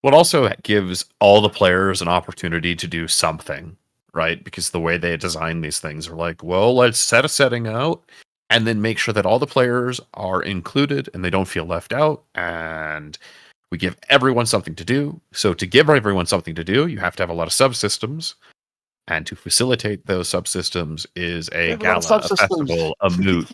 C: What also gives all the players an opportunity to do something, right? Because the way they design these things are like, well, let's set a setting out and then make sure that all the players are included and they don't feel left out. And we give everyone something to do. So to give everyone something to do, you have to have a lot of subsystems. And to facilitate those subsystems is a gala, a festival, a moot.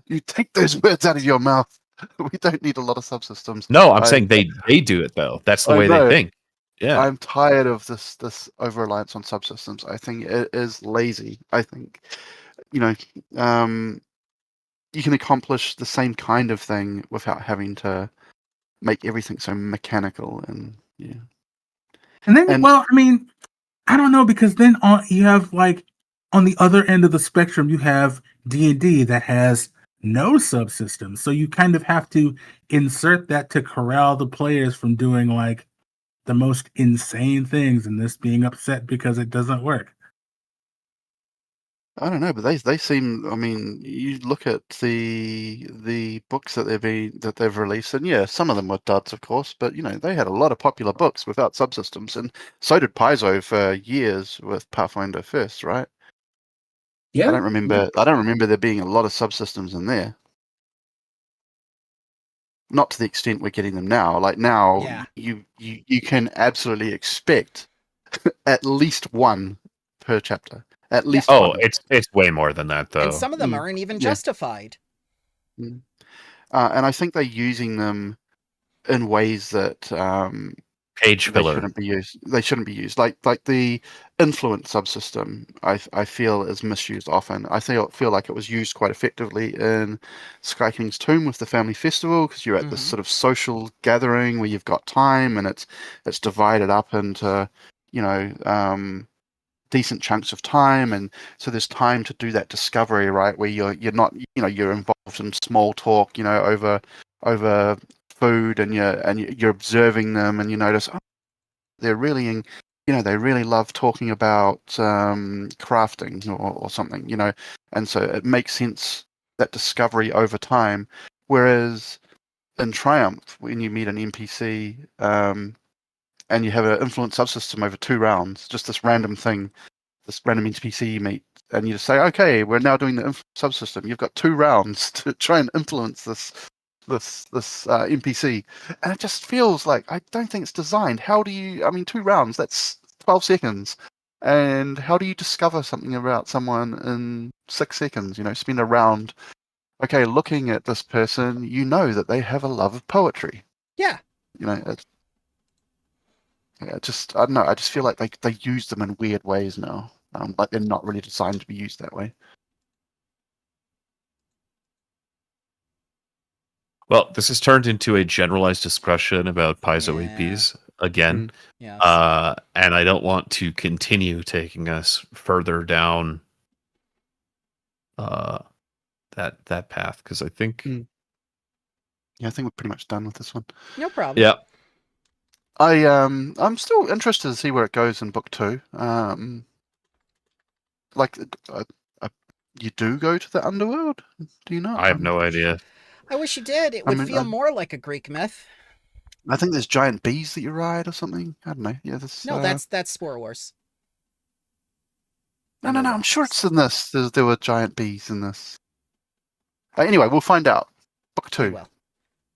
B: You take those words out of your mouth. We don't need a lot of subsystems.
C: No, I'm saying they do it though. That's the way they think. Yeah,
B: I'm tired of this over reliance on subsystems. I think it is lazy. I think you can accomplish the same kind of thing without having to make everything so mechanical and yeah.
D: And then, well, I mean, I don't know, because then you have, like, on the other end of the spectrum, you have D&D that has no subsystems. So you kind of have to insert that to corral the players from doing, like, the most insane things and this being upset because it doesn't work.
B: I don't know, but they seem. I mean, you look at the books that they've released, and yeah, some of them were duds, of course, but they had a lot of popular books without subsystems, and so did Paizo for years with Pathfinder First, right?
D: Yeah,
B: I don't remember there being a lot of subsystems in there. Not to the extent we're getting them now. Like now,
A: Yeah.
B: you can absolutely expect at least one per chapter. At least.
C: Oh,
B: one.
C: it's way more than that though.
A: And some of them aren't even justified.
B: And I think they're using them in ways that
C: page filler.
B: They shouldn't be used. Like the influence subsystem, I feel is misused often. I feel like it was used quite effectively in Sky King's Tomb with the family festival, because you're at this sort of social gathering where you've got time and it's divided up into decent chunks of time, and so there's time to do that discovery, right, where you're not you're involved in small talk over food, and you're observing them, and you notice they're really they really love talking about crafting or something, and so it makes sense, that discovery over time. Whereas in Triumph, when you meet an NPC and you have an influence subsystem over 2 rounds, just this random thing, this random NPC you meet, and you just say, okay, we're now doing the influence subsystem. You've got 2 rounds to try and influence this NPC, and it just feels like, I don't think it's designed. How do you? I mean, 2 rounds, that's 12 seconds, and how do you discover something about someone in 6 seconds? Spend a round, okay, looking at this person, that they have a love of poetry.
A: Yeah.
B: I don't know. I just feel like they use them in weird ways now. Like they're not really designed to be used that way.
C: Well, this has turned into a generalized discussion about Paizo APs again.
A: Yes.
C: And I don't want to continue taking us further down that path, because I think
B: I think we're pretty much done with this one.
A: No problem.
C: Yeah.
B: I'm still interested to see where it goes in book 2. You do go to the underworld? Do you not?
C: I have no idea.
A: I wish you did. It would feel more like a Greek myth.
B: I think there's giant bees that you ride or something. I don't know. Yeah,
A: No, that's Spore Wars.
B: No. I'm sure it's in this. There were giant bees in this. Anyway, we'll find out. Book 2.
A: Well,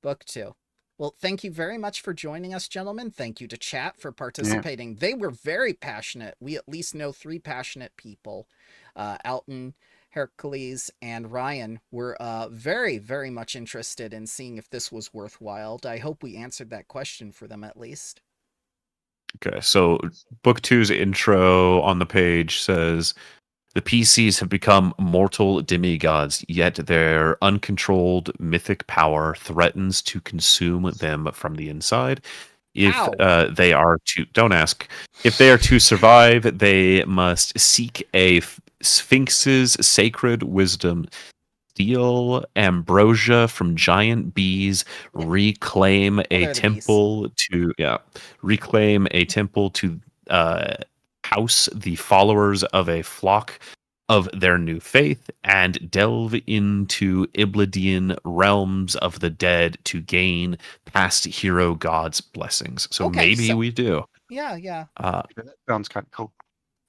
A: book 2. Well, thank you very much for joining us, gentlemen. Thank you to chat for participating. Yeah. They were very passionate. We at least know 3 passionate people. Alton, Hercules, and Ryan were very, very much interested in seeing if this was worthwhile. I hope we answered that question for them at least.
C: Okay, so book 2's intro on the page says the PCs have become mortal demigods, yet their uncontrolled mythic power threatens to consume them from the inside. If
A: Ow.
C: they are to, don't ask, if they are to survive, they must seek a sphinx's sacred wisdom, steal ambrosia from giant bees, reclaim a
A: they're the bees.
C: temple to reclaim a temple to house the followers of a flock of their new faith, and delve into Iblidian realms of the dead to gain past hero gods' blessings. So
A: Okay,
C: maybe
A: so-
C: we do.
A: Yeah.
B: Yeah, that sounds kind of cool.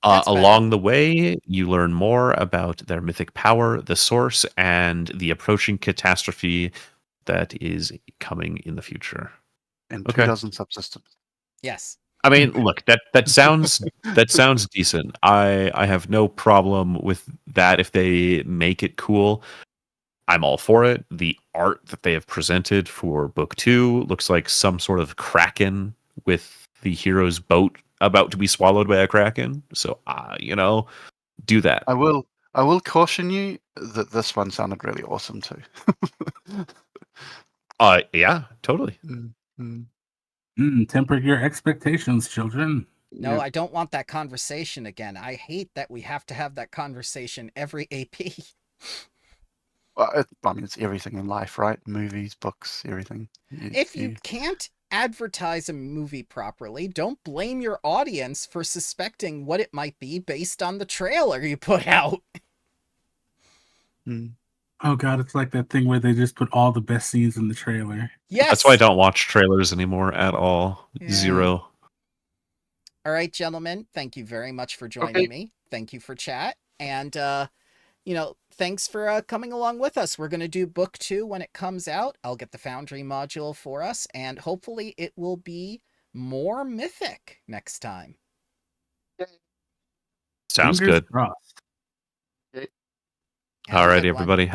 A: That's
C: Along the way, you learn more about their mythic power, the source, and the approaching catastrophe that is coming in the future.
B: And
C: Okay.
B: 2 dozen subsystems.
A: Yes.
C: I mean, look, that sounds decent. I have no problem with that if they make it cool. I'm all for it. The art that they have presented for book 2 looks like some sort of kraken with the hero's boat about to be swallowed by a kraken. So, do that.
B: I will caution you that this one sounded really awesome too.
C: Yeah, totally.
D: Temper your expectations, children.
A: No,
B: Yeah.
A: I don't want that conversation again. I hate that we have to have that conversation every AP.
B: Well, I mean, it's everything in life, right? Movies, books, everything.
A: If you can't advertise a movie properly, don't blame your audience for suspecting what it might be based on the trailer you put out.
D: Oh god, it's like that thing where they just put all the best scenes in the trailer.
A: Yes.
C: That's why I don't watch trailers anymore at all.
A: Yeah.
C: 0.
A: All right, gentlemen, thank you very much for joining me. Thank you for chat. And, thanks for coming along with us. We're going to do book 2 when it comes out. I'll get the Foundry module for us, and hopefully it will be more mythic next time.
C: Sounds
D: Fingers
C: good.
D: crossed.
A: Have a
C: All right,
A: good one.
C: everybody. Have a